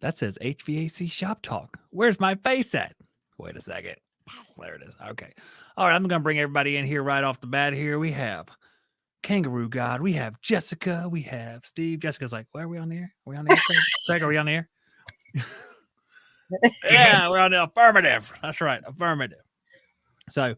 That says HVAC Shop Talk. Where's my face at? Wait a second. There it is. Okay. All right. I'm going to bring everybody in here right off the bat here. We have Kangaroo God. We have Jessica. We have Steve. Jessica's like, where are we on the air? Are we on the air? Craig, are we on the air? Yeah, we're on the affirmative. That's right. Affirmative. So,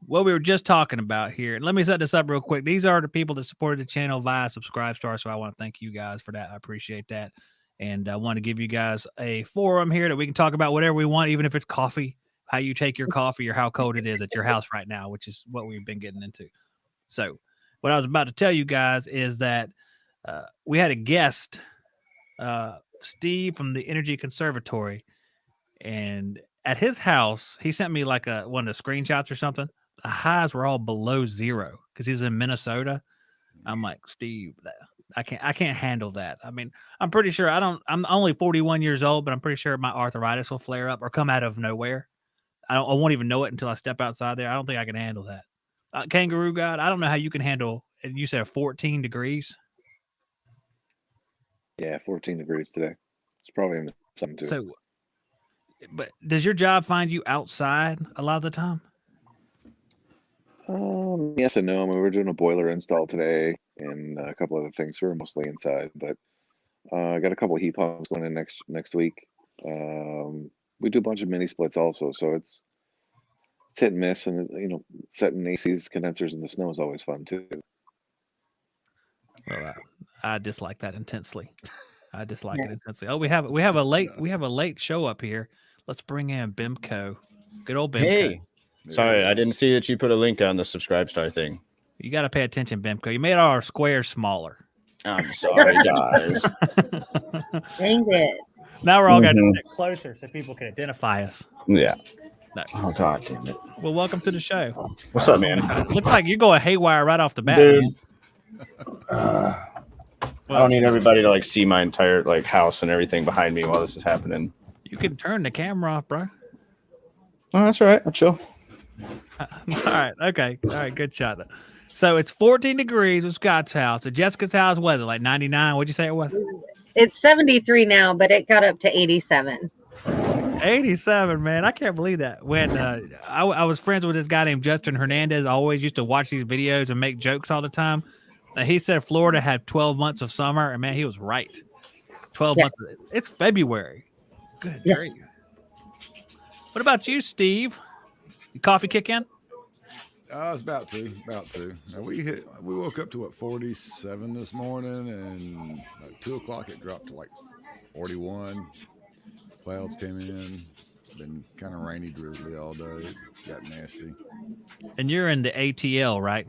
what we were just talking about here, and let me set this up real quick. These are the people that supported the channel via Subscribe Star. So, I want to thank you guys for that. I appreciate that. And I want to give you guys a forum here that we can talk about whatever we want, even if it's coffee, how you take your coffee or how cold it is at your house right now, which is what we've been getting into. So, what I was about to tell you guys is that we had a guest, Steve from the Energy Conservatory, and at his house, he sent me like one of the screenshots or something. The highs were all below zero because he's in Minnesota. I'm like, Steve, I can't handle that. I mean, I'm pretty sure I'm only 41 years old, but I'm pretty sure my arthritis will flare up or come out of nowhere. I won't even know it until I step outside there. I don't think I can handle that. Kangaroo God, I don't know how you can handle. You said 14 degrees. Yeah, 14 degrees today. It's probably in the sun too. So, but does your job find you outside a lot of the time? Yes and no. I mean, we're doing a boiler install today and a couple other things. We're mostly inside, but I got a couple of heat pumps going in next week. We do a bunch of mini splits also, so it's hit and miss, and setting ACs condensers in the snow is always fun too. Well, I dislike that intensely. I dislike it intensely. Oh, we have a late show up here. Let's bring in Bimco. Good old Bimco. Hey, sorry, I didn't see that you put a link on the Subscribe Star thing. You got to pay attention, Bimco. You made our squares smaller. I'm sorry, guys. Dang it. Now we're all going to sit closer so people can identify us. Yeah. No. Oh, God damn it. Well, welcome to the show. What's up, man? Looks like you're going haywire right off the bat. Dude. I don't need everybody to see my entire house and everything behind me while this is happening. You can turn the camera off, bro. Oh, that's all right. I'll chill. All right. Okay. All right. Good shot. So it's 14 degrees at Scott's house. At Jessica's house, what is it, like 99? What'd you say it was? It's 73 now, but it got up to 87. 87, man. I can't believe that. When I was friends with this guy named Justin Hernandez, I always used to watch these videos and make jokes all the time. He said Florida had 12 months of summer, and man, he was right. 12 months. It's February. Good grief. What about you, Steve? You coffee kick in? I was about to. Now we woke up to 47 this morning, and at 2 o'clock it dropped to 41. Clouds came in. Been kind of rainy, drizzly all day. It got nasty. And you're in the ATL, right?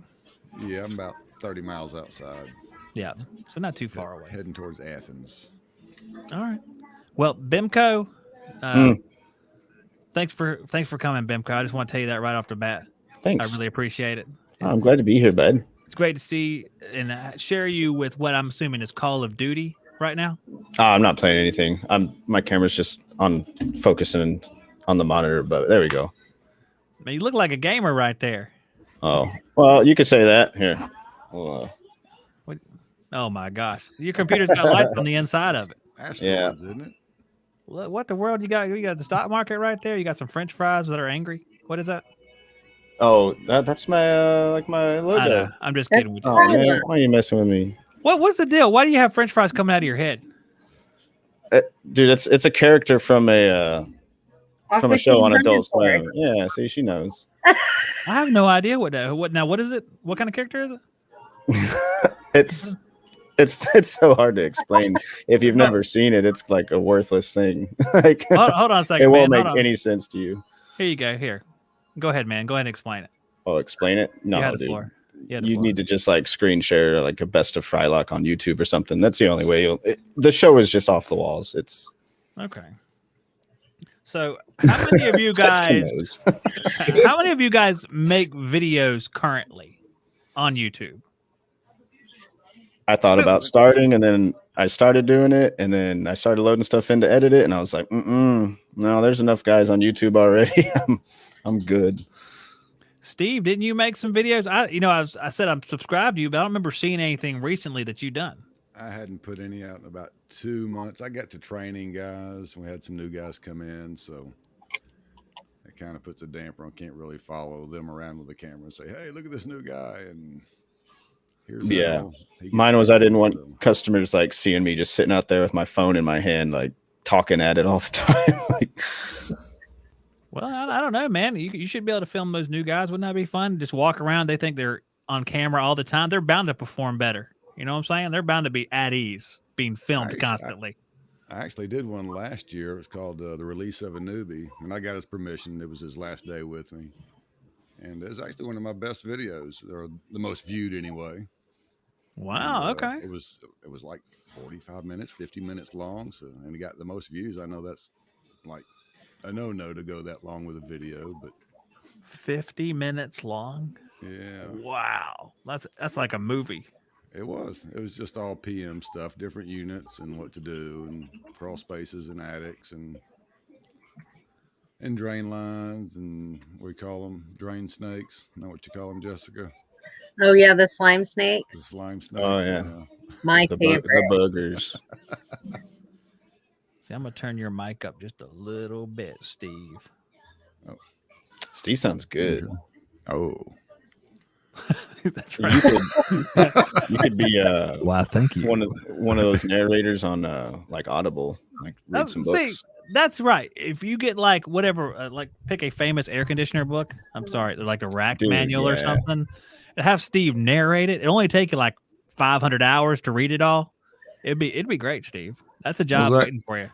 Yeah, I'm about 30 miles outside. Yeah, so not too far away. Heading towards Athens. All right. Well, Bimco, thanks for coming, Bimco. I just want to tell you that right off the bat. Thanks. I really appreciate it. I'm glad to be here, bud. It's great to see and share you with what I'm assuming is Call of Duty right now. I'm not playing anything. My camera's just on focusing on the monitor, but there we go. Man, you look like a gamer right there. Oh, well, you could say that. Here. What? Oh my gosh, your computer's got lights on the inside of it. Asteroids, isn't it? What the world you got? You got the stock market right there. You got some French fries that are angry. What is that? Oh, that's my my logo. I'm just kidding with you. Oh, man, why are you messing with me? What's the deal? Why do you have French fries coming out of your head? Dude, it's a character from a show on Adult Swim. Yeah, see, she knows. I have no idea what is it? What kind of character is it? It's so hard to explain. If you've never seen it, it's like a worthless thing. Hold on a second. It won't make any sense to you. Here you go. Here, go ahead, man. Go ahead and explain it. Oh, explain it? No, dude. You need to just screen share a best of Frylock on YouTube or something. That's the only way the show is just off the walls. It's okay. So how many of you guys make videos currently on YouTube? I thought about starting, and then I started doing it, and then I started loading stuff in to edit it, and I was like, no, there's enough guys on YouTube already. I'm good. Steve, didn't you make some videos? I said I'm subscribed to you, but I don't remember seeing anything recently that you've done. I hadn't put any out in about 2 months. I got to training guys. We had some new guys come in, so it kind of puts a damper on. Can't really follow them around with the camera and say, "Hey, look at this new guy," and here's Yeah. Al. He gets Mine was I didn't want so. customers like seeing me just sitting out there with my phone in my hand, like talking at it all the time. Like, Well, I don't know, man. You should be able to film those new guys. Wouldn't that be fun? Just walk around. They think they're on camera all the time. They're bound to perform better. You know what I'm saying? They're bound to be at ease being filmed constantly. I actually did one last year. It was called The Release of a Newbie, and I got his permission. It was his last day with me, and it's actually one of my best videos, or the most viewed anyway. Wow. And, Okay. It was like 45 minutes, 50 minutes long. So, and it got the most views. I know that's like a no to go that long with a video, but 50 minutes long. yeah, Wow. That's like a movie. it was just all PM stuff, different units and what to do, and crawl spaces and attics and drain lines, and we call them drain snakes. Know what you call them, Jessica? Oh yeah, the slime snake. The slime snakes. Oh, yeah. My the favorite. boogers. See, I'm gonna turn your mic up just a little bit, Steve. Steve sounds good. Oh, That's You right. could, you could be Wow, thank you. one of those narrators on like Audible, like read some books. That's right. If you get like whatever, like pick a famous air conditioner book. I'm sorry, like the rack Dude, manual or yeah. something, and have Steve narrate it. It only take you like 500 hours to read it all. It'd be great, Steve. That's a job Zach- waiting for you.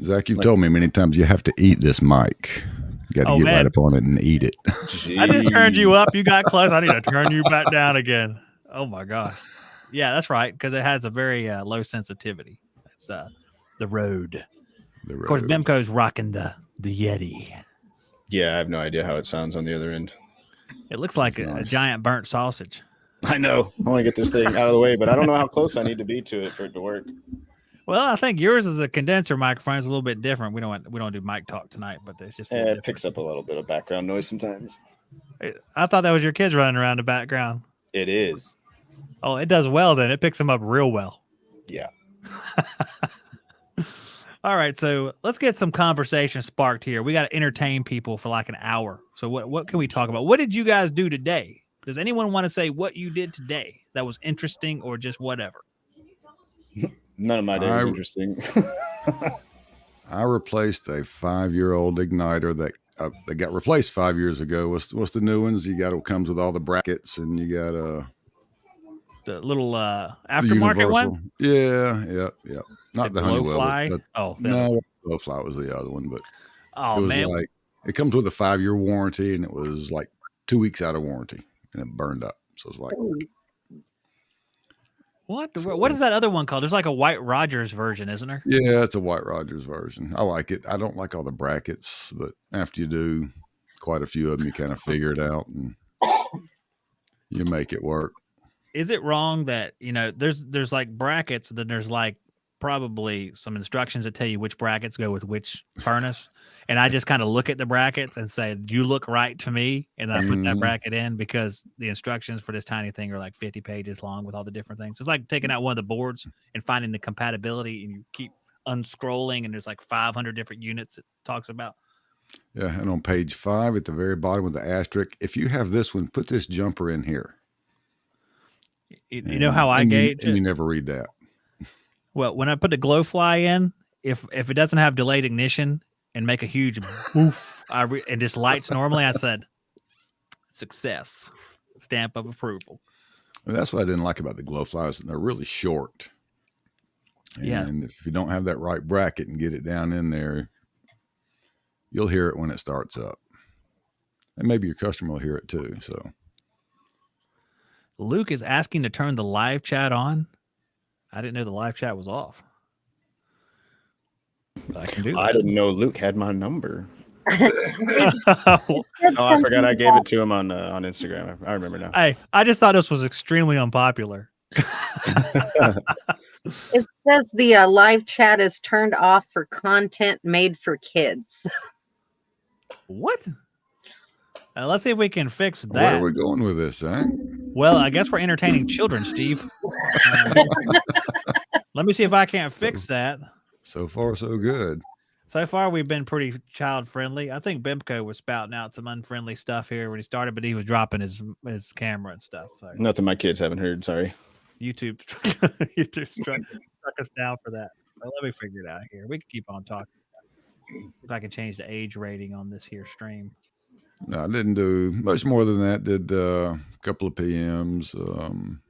Zach, you've told me many times you have to eat this mic. You got to Oh, get man. right up on it and eat it. I just turned you up. You got close. I need to turn you back down again. Oh my gosh. Yeah, that's right. Because it has a very low sensitivity. It's the Rode. The Of course, road. Bimco's rocking the Yeti. Yeah, I have no idea how it sounds on the other end. It looks like That's a nice. giant burnt sausage. I know. I want to get this thing out of the way, but I don't know how close I need to be to it for it to work. Well, I think yours is a condenser microphone. It's a little bit different. We don't do mic talk tonight, but it's just a little It different. picks up a little bit of background noise sometimes. I thought that was your kids running around the background. It is. Oh, it does well then. It picks them up real well. Yeah. All right, so let's get some conversation sparked here. We got to entertain people for like an hour. So what can we talk about? What did you guys do today? Does anyone want to say what you did today that was interesting or just whatever? None of my day was interesting. I replaced a 5-year-old igniter that got replaced 5 years ago. What's the new ones? You got it comes with all the brackets, and you got The little the aftermarket one? Yeah. Not the Honeywell. Blowfly? But Oh, no, Blowfly was the other one, but Oh it was man. like it comes with a 5-year warranty, and it was like 2 weeks out of warranty, and it burned up. So it's like, What is that other one called? There's like a White Rogers version, isn't there? yeah, it's a White Rogers version. I like it. I don't like all the brackets, but after you do quite a few of them, you kind of figure it out and you make it work. Is it wrong that, there's like brackets, then there's like probably some instructions that tell you which brackets go with which furnace. And I just kind of look at the brackets and say, you look right to me. And I put that Mhm. bracket in because the instructions for this tiny thing are like 50 pages long with all the different things. It's like taking out one of the boards and finding the compatibility, and you keep unscrolling and there's like 500 different units it talks about. Yeah, and on page 5 at the very bottom with the asterisk, if you have this one, put this jumper in here. You know how I and gauge you it? never read that. Well, when I put the Glowfly in, if it doesn't have delayed ignition and make a huge woof, and just lights normally, I said, success, stamp of approval. And that's what I didn't like about the Glowflies. They're really short. Yeah. And if you don't have that right bracket and get it down in there, you'll hear it when it starts up. And maybe your customer will hear it too. So Luke is asking to turn the live chat on. I didn't know the live chat was off. But I can do I that. didn't know Luke had my number. Oh, I forgot I gave it to him on Instagram. I remember now. Hey, I just thought this was extremely unpopular. It says the live chat is turned off for content made for kids. What? Let's see if we can fix where that. are we going with this, huh? Well, I guess we're entertaining children, Steve. Let me see if I can't fix that. So far, so good. So far, we've been pretty child friendly. I think Bimco was spouting out some unfriendly stuff here when he started, but he was dropping his camera and stuff. So Nothing my kids haven't heard. Sorry. YouTube struck us down for that. But let me figure it out here. We can keep on talking. If I can change the age rating on this here stream. No, I didn't do much more than that. Did a couple of PMs.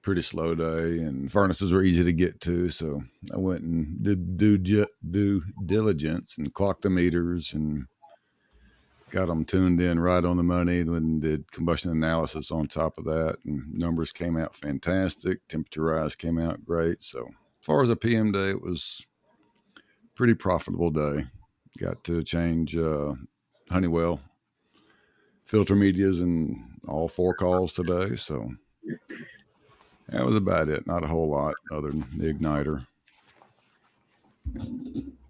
Pretty slow day, and furnaces were easy to get to, so I went and did due diligence and clocked the meters and got them tuned in right on the money. Then did combustion analysis on top of that, and numbers came out fantastic. Temperature rise came out great. So as far as a PM day, it was a pretty profitable day. Got to change Honeywell filter medias in all 4 calls today, so that was about it. Not a whole lot other than the igniter.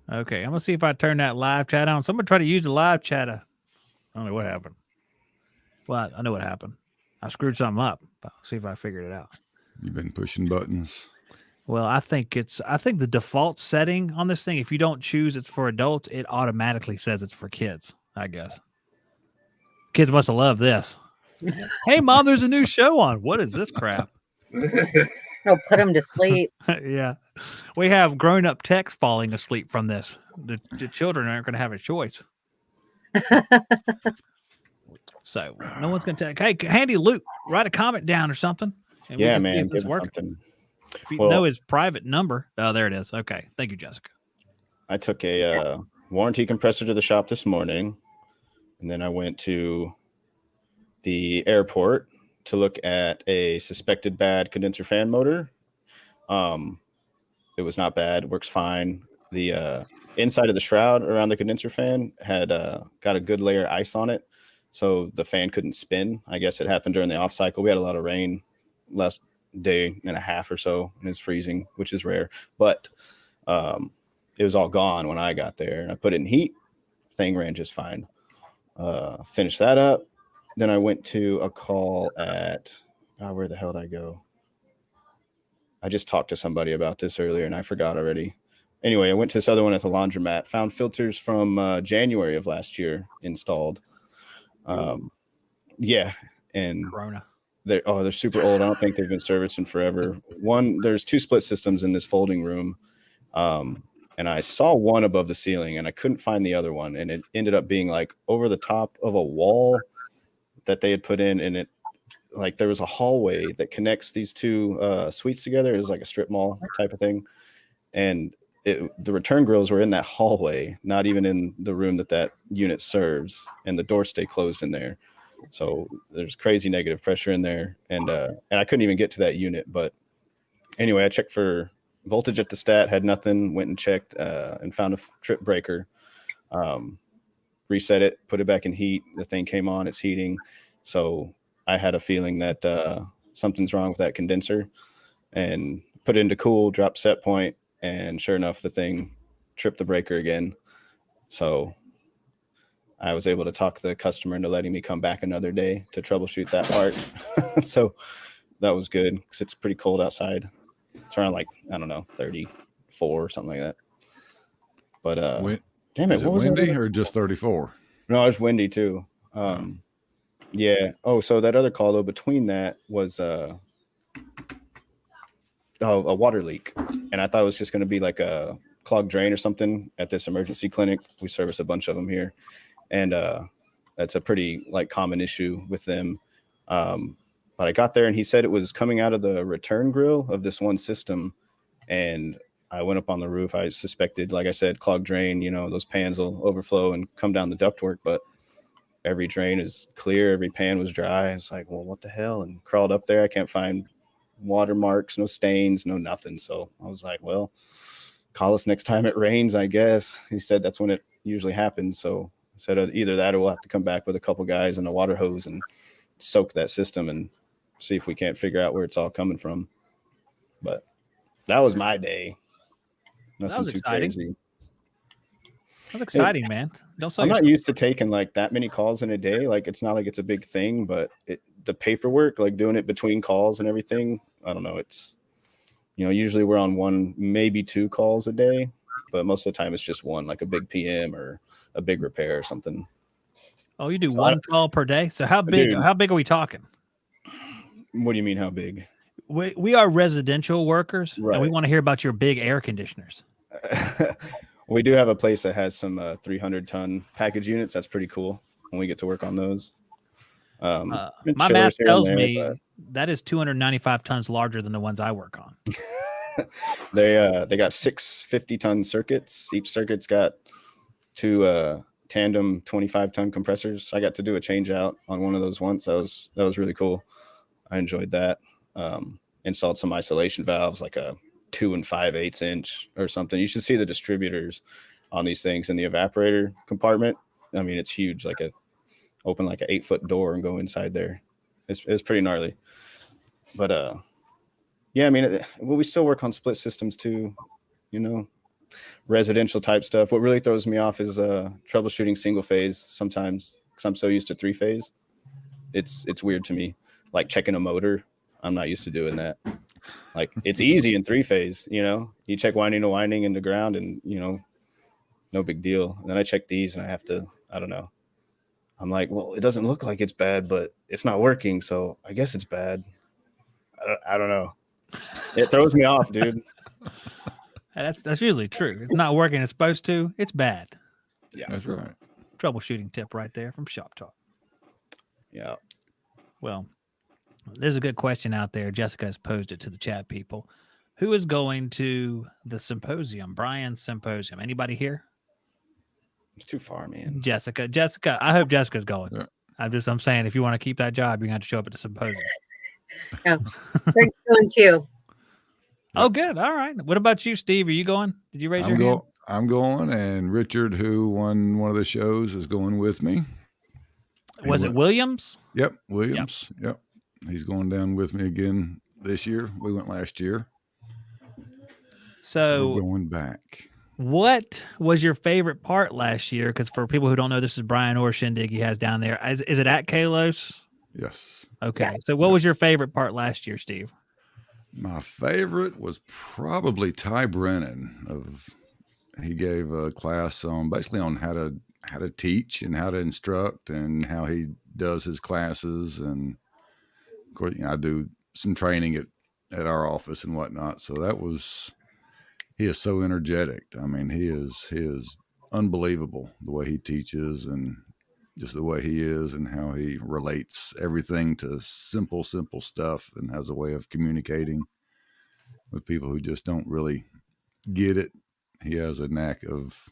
Okay, I'm gonna see if I turn that live chat on. Someone try to use the live chat. I don't know what happened. Well, I know what happened. I screwed something up. But I'll see if I figured it out. You've been pushing buttons. Well, I think the default setting on this thing, if you don't choose it's for adults, it automatically says it's for kids, I guess. Kids must have loved this. Hey, Mom, there's a new show on. What is this crap? It'll put them to sleep. Yeah. We have grown-up techs falling asleep from this. The children aren't going to have a choice. So no one's going to tell. Hey, Handy Luke, write a comment down or something. And Yeah, we can see man. if this Give works. something. If you Well- know his private number. Oh, there it is. Okay. Thank you, Jessica. I took a warranty compressor to the shop this morning, and then I went to the airport to look at a suspected bad condenser fan motor. It was not bad. Works fine. The inside of the shroud around the condenser fan had got a good layer of ice on it, so the fan couldn't spin. I guess it happened during the off cycle. We had a lot of rain last day and a half or so, and it's freezing, which is rare. But it was all gone when I got there, and I put it in heat. Thing ran just fine. Finished that up. Then I went to a call at where the hell did I go? I just talked to somebody about this earlier and I forgot already. Anyway, I went to this other one at the laundromat, found filters from January of last year installed. Yeah. And Corona. they're super old. I don't think they've been serviced in forever. There's 2 split systems in this folding room. And I saw one above the ceiling and I couldn't find the other one. And it ended up being like over the top of a wall that they had put in, and it like there was a hallway that connects these 2 suites together. It was like a strip mall type of thing. And the return grills were in that hallway, not even in the room that unit serves, and the doors stay closed in there. So there's crazy negative pressure in there. And I couldn't even get to that unit. But anyway, I checked for voltage at the stat, had nothing, went and checked and found a trip breaker. Reset it, put it back in heat. The thing came on, it's heating. So I had a feeling that something's wrong with that condenser, and put it into cool, dropped set point, and sure enough, the thing tripped the breaker again. So I was able to talk the customer into letting me come back another day to troubleshoot that part. So that was good because it's pretty cold outside. It's around like, I don't know, 34 or something like that. But damn it, Is what it was windy it? or just 34? No, it's windy too. Yeah. Oh, so that other call though, between that was a water leak, and I thought it was just going to be like a clogged drain or something at this emergency clinic. We service a bunch of them here, and that's a pretty like common issue with them. But I got there and he said it was coming out of the return grill of this one system, and I went up on the roof. I suspected, like I said, clogged drain. You know, those pans will overflow and come down the ductwork, but every drain is clear. Every pan was dry. It's like, well, what the hell? And crawled up there. I can't find water marks, no stains, no nothing. So I was like, well, call us next time it rains, I guess. He said that's when it usually happens. So I said either that or we'll have to come back with a couple guys and a water hose and soak that system and see if we can't figure out where it's all coming from. But that was my day. Nothing That was too exciting. crazy. That's exciting, man. Don't sell I'm yourself. not used to taking like that many calls in a day. Like it's not like it's a big thing, but the paperwork, like doing it between calls and everything, I don't know. It's Usually we're on one, maybe 2 calls a day, but most of the time it's just one, like a big PM or a big repair or something. Oh, you do one call per day? So how big? Dude. How big are we talking? What do you mean, how big? We are residential workers, and we Right. want to hear about your big air conditioners. We do have a place that has some 300-ton package units. That's pretty cool when we get to work on those. My math tells me that is 295 tons larger than the ones I work on. They got 6 50-ton circuits. Each circuit's got 2 tandem 25-ton compressors. I got to do a change out on one of those once. That was really cool. I enjoyed that. Installed some isolation valves, like a 2 5/8 inch or something. You should see the distributors on these things in the evaporator compartment. I mean, it's huge, open like an 8-foot door and go inside there. It's pretty gnarly. But yeah, I mean, we still work on split systems too, residential type stuff. What really throws me off is troubleshooting single phase sometimes, because I'm so used to 3-phase. It's weird to me, like checking a motor. I'm not used to doing that. Like, it's easy in 3-phase, you check winding to winding in the ground and, no big deal. And then I check these and I have to, I don't know. I'm like, well, it doesn't look like it's bad, but it's not working. So I guess it's bad. I don't know. It throws me off, dude. That's usually true. It's not working. It's supposed to. It's bad. Yeah, That's right. Troubleshooting tip right there from Shop Talk. Yeah. Well, there's a good question out there. Jessica has posed it to the chat people. Who is going to the symposium? Brian's symposium. Anybody here? It's too far, man. Jessica, I hope Jessica's going. Yeah. I'm saying, if you want to keep that job, you're going to have to show up at the symposium. Yeah. Greg's going too. Oh, good. All right. What about you, Steve? Are you going? Did you raise your hand? I'm going, and Richard, who won one of the shows, is going with me. Was it Williams? Yep, Williams. Yep. He's going down with me again this year. We went last year. So we're going back. What was your favorite part last year? Because for people who don't know, this is Brian Orr Shindig he has down there. Is it at Kalos? Yes. Okay. Yeah. So what was your favorite part last year, Steve? My favorite was probably Ty Brennan. He gave a class on how to teach and how to instruct and how he does his classes. And of course, I do some training at our office and whatnot. So he is so energetic. I mean, he is unbelievable the way he teaches and just the way he is and how he relates everything to simple stuff and has a way of communicating with people who just don't really get it. He has a knack of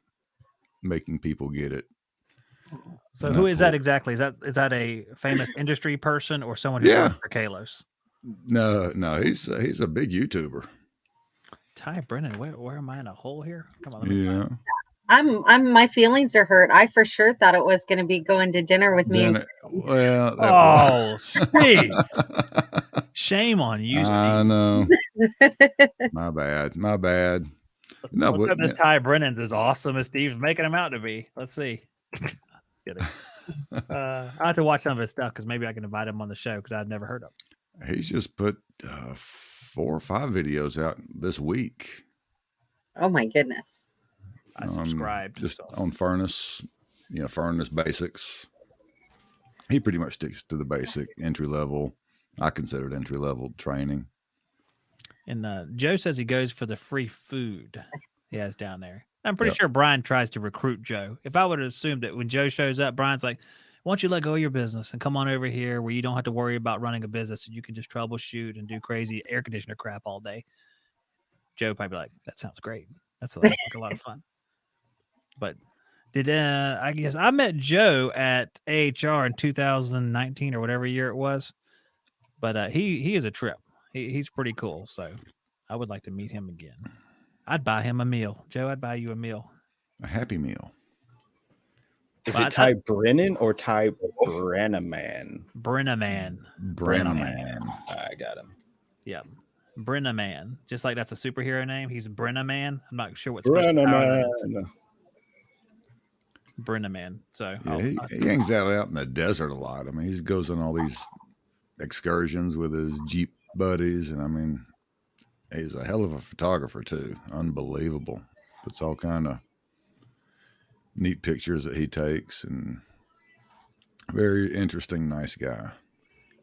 making people get it. So who is that exactly? Is that a famous industry person or someone who works for Kalos? No, he's a big YouTuber. Ty Brennan, where am I in a hole here? Come on. Yeah. My feelings are hurt. I for sure thought it was going to be going to dinner with me. Well, Steve. Shame on you, Steve. I know. My bad. No, but this Ty Brennan's as awesome as Steve's making him out to be. Let's see. Kidding. I have to watch some of his stuff because maybe I can invite him on the show because I've never heard of him. He's just put 4 or 5 videos out this week. Oh my goodness. I subscribed. Just on furnace, furnace basics. He pretty much sticks to the basic entry level. I consider it entry level training. And Joe says he goes for the free food he has down there. I'm pretty sure Brian tries to recruit Joe. If I would have assumed that when Joe shows up, Brian's like, why don't you let go of your business and come on over here where you don't have to worry about running a business and you can just troubleshoot and do crazy air conditioner crap all day. Joe probably like, that sounds great. That's like a lot of fun. But I guess I met Joe at AHR in 2019 or whatever year it was. But he is a trip. He's pretty cool. So I would like to meet him again. I'd buy him a meal. Joe, I'd buy you a meal. A Happy Meal. Is it Ty Brennan or Ty Brennaman? Brennaman. I got him. Yeah. Brennaman. Just like that's a superhero name. He's Brennaman. I'm not sure what's Brennaman. Brennaman. So yeah, he hangs out in the desert a lot. I mean, he goes on all these excursions with his Jeep buddies, and I mean, He's a hell of a photographer too. Unbelievable. Puts all kind of neat pictures that he takes, and very interesting, nice guy.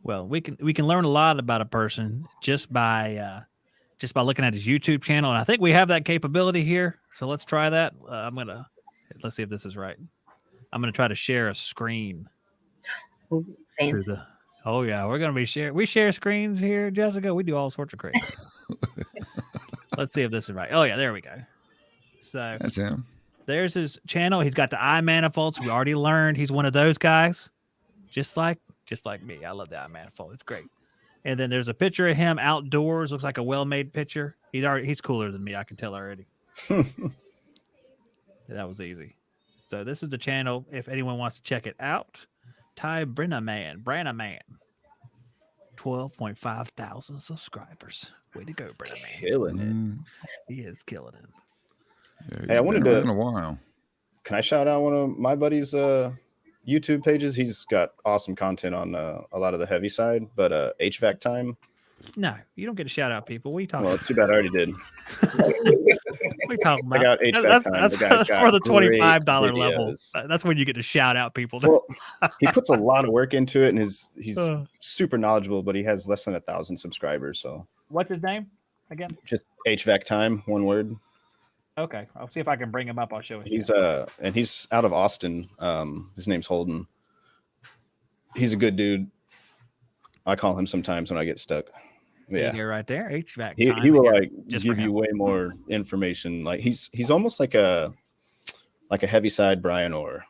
Well, we can learn a lot about a person just by looking at his YouTube channel, and I think we have that capability here. So let's try that. Let's see if this is right. I'm gonna try to share a screen Ooh, through fancy. the. Oh yeah, we're gonna be share. We share screens here, Jessica. We do all sorts of crazy. Let's see if this is right. Oh yeah, there we go. So That's him. there's his channel. He's got the eye manifolds. We already learned he's one of those guys, just like me. I love the eye manifold. It's great. And then there's a picture of him outdoors. Looks like a well-made picture. He's cooler than me. I can tell already. That was easy. So this is the channel. If anyone wants to check it out, Ty Brennaman. 12.5 thousand subscribers. Way to go, Brennaman. Killing it. He is killing it. Yeah, he's Hey, I wanted been to- around a while. Can I shout out one of my buddies' YouTube pages? He's got awesome content on a lot of the heavy side, but HVAC time. No, you don't get to shout out people. What are you talking Well, about? it's too bad I already did. What are you talking I about? got HVAC That's, time. that's, The guy's that's got for the great $25 level. videos. That's when you get to shout out people. Well, he puts a lot of work into it, and he's Uh. super knowledgeable, but he has less than 1,000 subscribers. So What's his name again? just HVAC time, one word. Okay, I'll see if I can bring him up. I'll show him. He's and he's out of Austin. His name's Holden. He's a good dude. I call him sometimes when I get stuck. Yeah, Here, right there. HVAC. he time will here, like just give for you him. way more information. Like he's almost like a heavy side Brian Orr.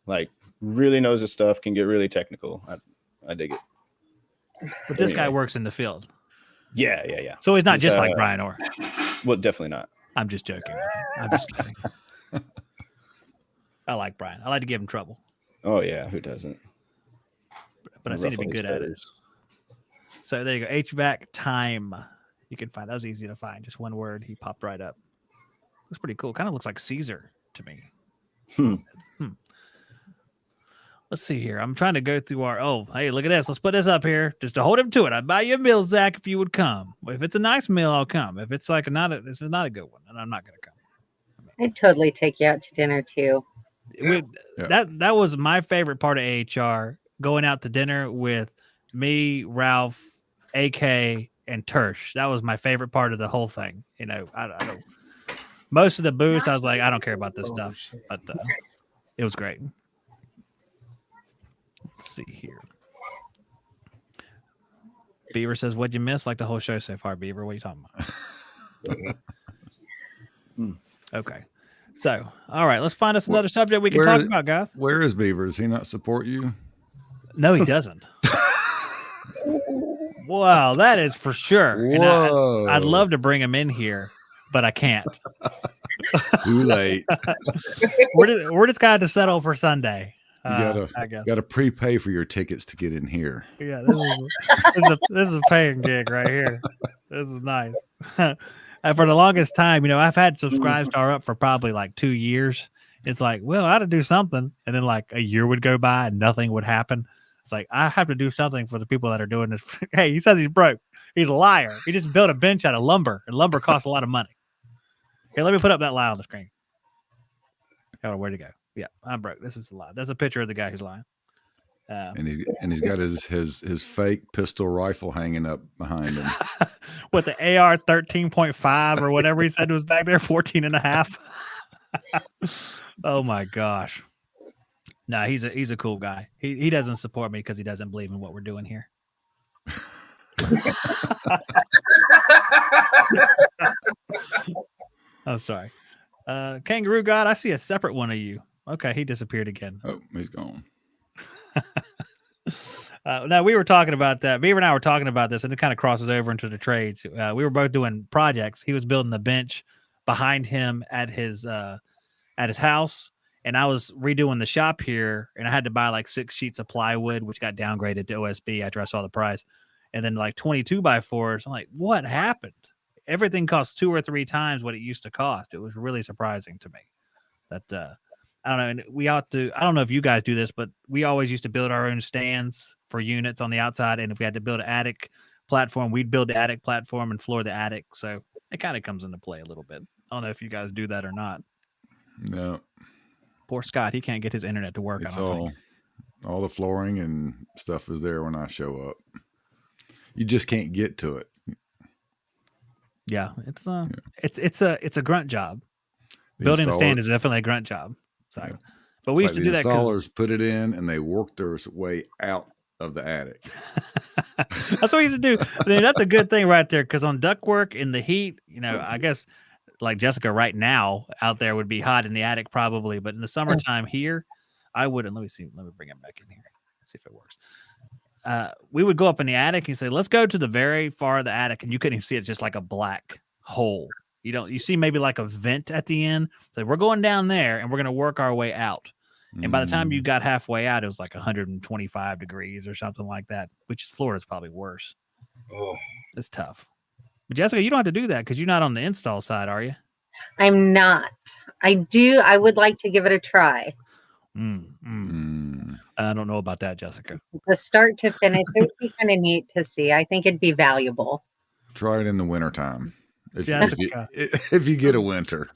Like really knows his stuff, can get really technical. I dig it. But this guy Anyway. works in the field, Yeah. so he's not He's, just like Brian Orr. Well, definitely not. I'm just joking. I'm just kidding. I like Brian. I like to give him trouble, Oh yeah, who doesn't? but I seem to be Ruffle his good at it. feathers. So there you go. HVAC time. You can find that was easy to find. Just one word. He popped right up. Looks pretty cool. Kind of looks like Caesar to me. Let's see here. I'm trying to go through our. Oh, hey, look at this. Let's put this up here. Just to hold him to it. I'd buy you a meal, Zach, if you would come. If it's a nice meal, I'll come. If it's like if it's not a good one, then I'm not going to come. I'd totally take you out to dinner too. Yeah. Yeah. That was my favorite part of AHR. Going out to dinner with me, Ralph, AK, and Tersh. That was my favorite part of the whole thing. You know, I don't. Most of the booths, I was like, I don't care about this stuff, but it was great. Let's see here. Beaver says, "What'd you miss?" Like the whole show so far, Beaver. What are you talking about? Okay. So, all right, let's find us another subject we can talk about, guys. Where is Beaver? Does he not support you? No, he doesn't. Wow, that is for sure. And Whoa. I'd love to bring him in here, but I can't. Too late. We're just got to settle for Sunday. You I guess. gotta prepay for your tickets to get in here. Yeah, this is a paying gig right here. This is nice. And for the longest time, you know, I've had Subscribestar up for probably like 2 years. It's like, well, I had to do something, and then like a year would go by and nothing would happen. It's like I have to do something for the people that are doing this. Hey, he says he's broke. He's a liar. He just built a bench out of lumber, and lumber costs a lot of money. Okay, let me put up that lie on the screen. Oh, where'd it go? Yeah, I'm broke. This is a lie. That's a picture of the guy who's lying. And he's got his fake pistol rifle hanging up behind him. With the AR 13.5 or whatever he said was back there, 14 and a half. Oh my gosh. No, he's a cool guy. He doesn't support me because he doesn't believe in what we're doing here. Oh, sorry. Kangaroo God, I see a separate one of you. Okay, he disappeared again. Oh, he's gone. No, we were talking about that. Beaver and I were talking about this, and it kind of crosses over into the trades. We were both doing projects. He was building a bench behind him at his house, and I was redoing the shop here, and I had to buy like 6 sheets of plywood, which got downgraded to OSB after I saw the price, and then like 22 by 4s. I'm like, what happened? Everything costs 2 or 3 times what it used to cost. It was really surprising to me that I don't know. And we ought to, I don't know if you guys do this, but we always used to build our own stands for units on the outside. And if we had to build an attic, platform. We'd build the attic platform and floor the attic. So it kind of comes into play a little bit. I don't know if you guys do that or not. No, Poor Scott, he can't get his internet to work. it's I don't think. all the flooring and stuff is there when I show up. You just can't get to it. Yeah, it's a grunt job. The Building a installer- stand is definitely a grunt job. So, Yeah. but we It's used to do like that. the 'Cause installers put it in and they work their way out of the attic. that's what we used to do. I mean, that's a good thing right there. Because on ductwork in the heat, I guess like Jessica right now out there would be hot in the attic probably, but in the summertime here, I wouldn't. Let me see. Let me bring him back in here. See if it works. We would go up in the attic and say, let's go to the very far of the attic. And you couldn't even see it, just like a black hole. You see maybe like a vent at the end. So we're going down there and we're going to work our way out. And by the time you got halfway out, it was like 125 degrees or something like that, which Florida's probably worse. Oh, It's tough. But Jessica, you don't have to do that because you're not on the install side, are you? I'm not. I would like to give it a try. I don't know about that, Jessica. The start to finish, it would be kind of neat to see. I think it'd be valuable. Try it in the wintertime. Jessica. If you get a winter.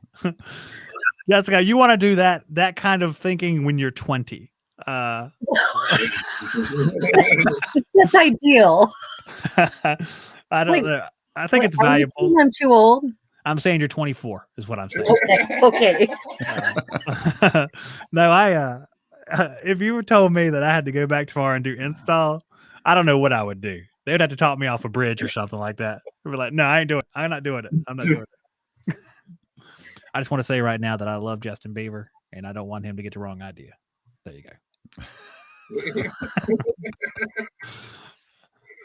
Jessica, you want to do that kind of thinking when you're 20. That's ideal. I don't Wait, know. I think it's Are you valuable. saying I'm too old? I'm saying you're 24 is what I'm saying. Okay. No, if you were told me that I had to go back tomorrow and do install, I don't know what I would do. They would have to talk me off a bridge or something like that. We'd be like, no, I ain't doing it. I'm not doing it. I'm not doing it. I just want to say right now that I love Justin Bieber and I don't want him to get the wrong idea. There you go.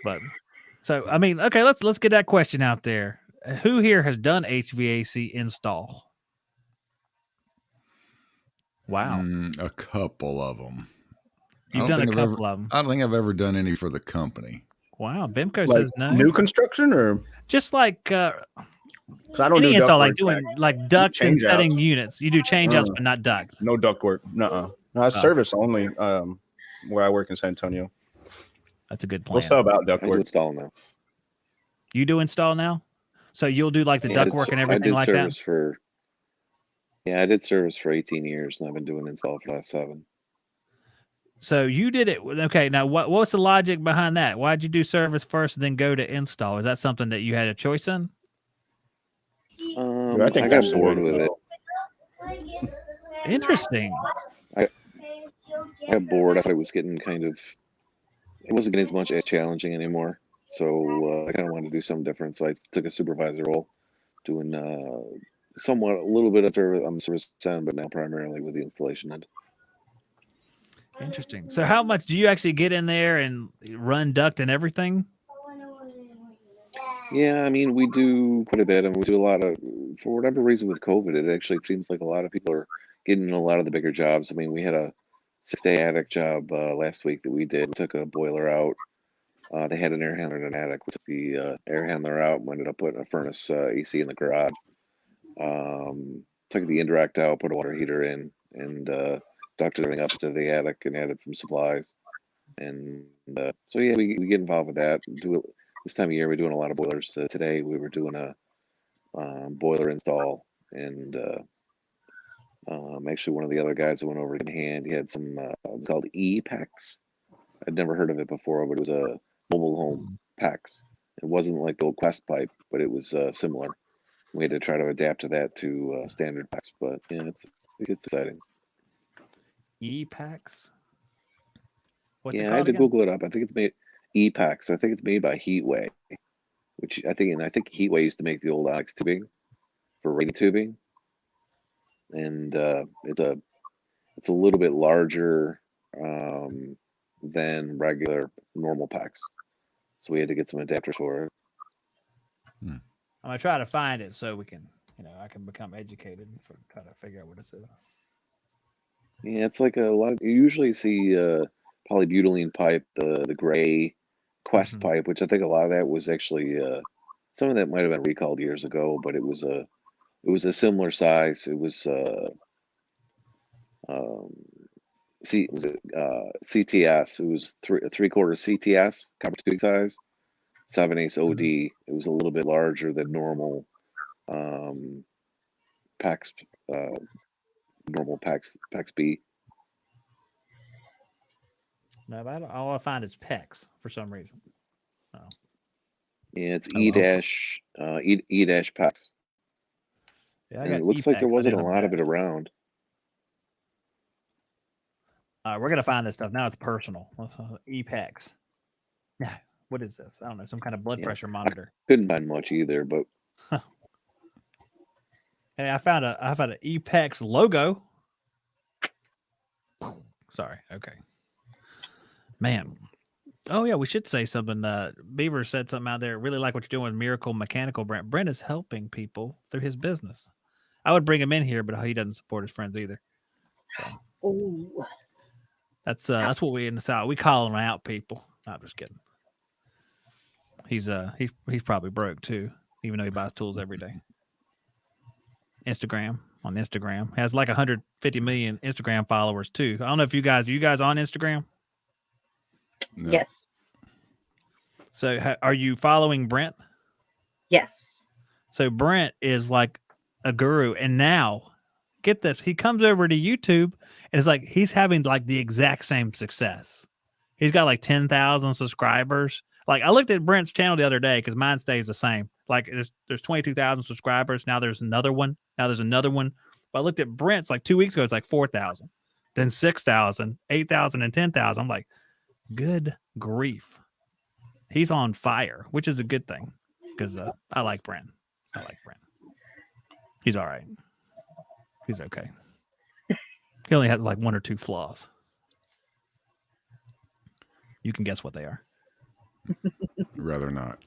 But so I mean, okay, let's get that question out there. Who here has done HVAC install? Wow. A couple of them. You've done a couple of them. I don't think I've ever done any for the company. Wow. Bimco Like says no. new construction or Just like 'cause I don't any do install, ductwork, like doing like ducts and change outs. setting units. You do change outs, but not ducts. No ductwork. No, I service only. Where I work in San Antonio. That's a good plan. We'll sell about I do ductwork. install now. You do install now? So you'll do like the Yeah, ductwork and I everything did like that? service for. Yeah, I did service for 18 years, and I've been doing install for the last 7. So you did it. Okay. Now, what's the logic behind that? Why'd you do service first and then go to install? Is that something that you had a choice in? I think I that's got the way bored to with it. go. Interesting. I got bored. I thought it was getting it wasn't getting as much as challenging anymore. So I kind of wanted to do something different. So I took a supervisor role, doing a little bit of service on the service end, but now primarily with the installation end. Interesting. So how much do you actually get in there and run duct and everything? Yeah, I mean, we do quite a bit, and we do a lot of, for whatever reason with COVID, it seems like a lot of people are getting a lot of the bigger jobs. I mean, we had a 6-day attic job last week that we did. We took a boiler out. They had an air handler in an attic. We took the air handler out and ended up putting a furnace AC in the garage. Took the indirect out, put a water heater in, and ducted everything up to the attic and added some supplies. And so, yeah, we get involved with that. This time of year, we're doing a lot of boilers. Today, we were doing a boiler install, and actually, one of the other guys that went over in hand, he had some called E-Packs. I'd never heard of it before, but it was a mobile home packs. It wasn't like the old Quest pipe, but it was similar. We had to try to adapt to that to standard packs, but yeah, it's exciting. E-Packs? What's it Yeah, I called had to again? Google it up. I think it's made E-Packs. I think it's made by Heatway, which I think Heatway used to make the old Alex tubing for rain tubing, and it's a little bit larger than regular normal packs, so we had to get some adapters for it. I'm gonna try to find it so we can, I can become educated and try to figure out what it is. Yeah, it's like a lot of, you usually see polybutylene pipe, the gray Quest pipe, which I think a lot of that was actually some of that might have been recalled years ago, but it was a similar size. It was CTS. It was a 3/4 CTS copper tubing size, 7/8 OD. It was a little bit larger than normal PAX, normal PAX B. No, but all I find is PEX for some reason. Oh. Yeah, it's Oh, E okay. dash E dash PAX. Yeah, I And got it looks like there EPEX. I wasn't a didn't know lot of that. it around. All right, we're gonna find this stuff now. It's personal. EPEX. Yeah, what is this? I don't know. Some kind of blood Yeah. pressure monitor. Couldn't find much either, but Hey, I found an EPEX logo. Sorry. Okay. Man. Oh yeah, we should say something. Beaver said something out there. Really like what you're doing with Miracle Mechanical. Brent is helping people through his business. I would bring him in here, but he doesn't support his friends either. So Ooh. that's what we in the South. We call him out, people. Not just kidding. He's probably broke too, even though he buys tools every day. Instagram has like 150 million Instagram followers too. I don't know if you guys on Instagram? No. Yes. So are you following Brent? Yes. So Brent is like a guru, and now get this, he comes over to YouTube and it's like he's having like the exact same success. He's got like 10,000 subscribers. Like I looked at Brent's channel the other day because mine stays the same. Like there's 22,000 subscribers. Now there's another one. But I looked at Brent's like 2 weeks ago. It's like 4,000, then 6,000, 8,000, and 10,000. I'm like, good grief. He's on fire, which is a good thing because I like Brent. He's all right. He's okay. He only has like 1 or 2 flaws. You can guess what they are. Rather not.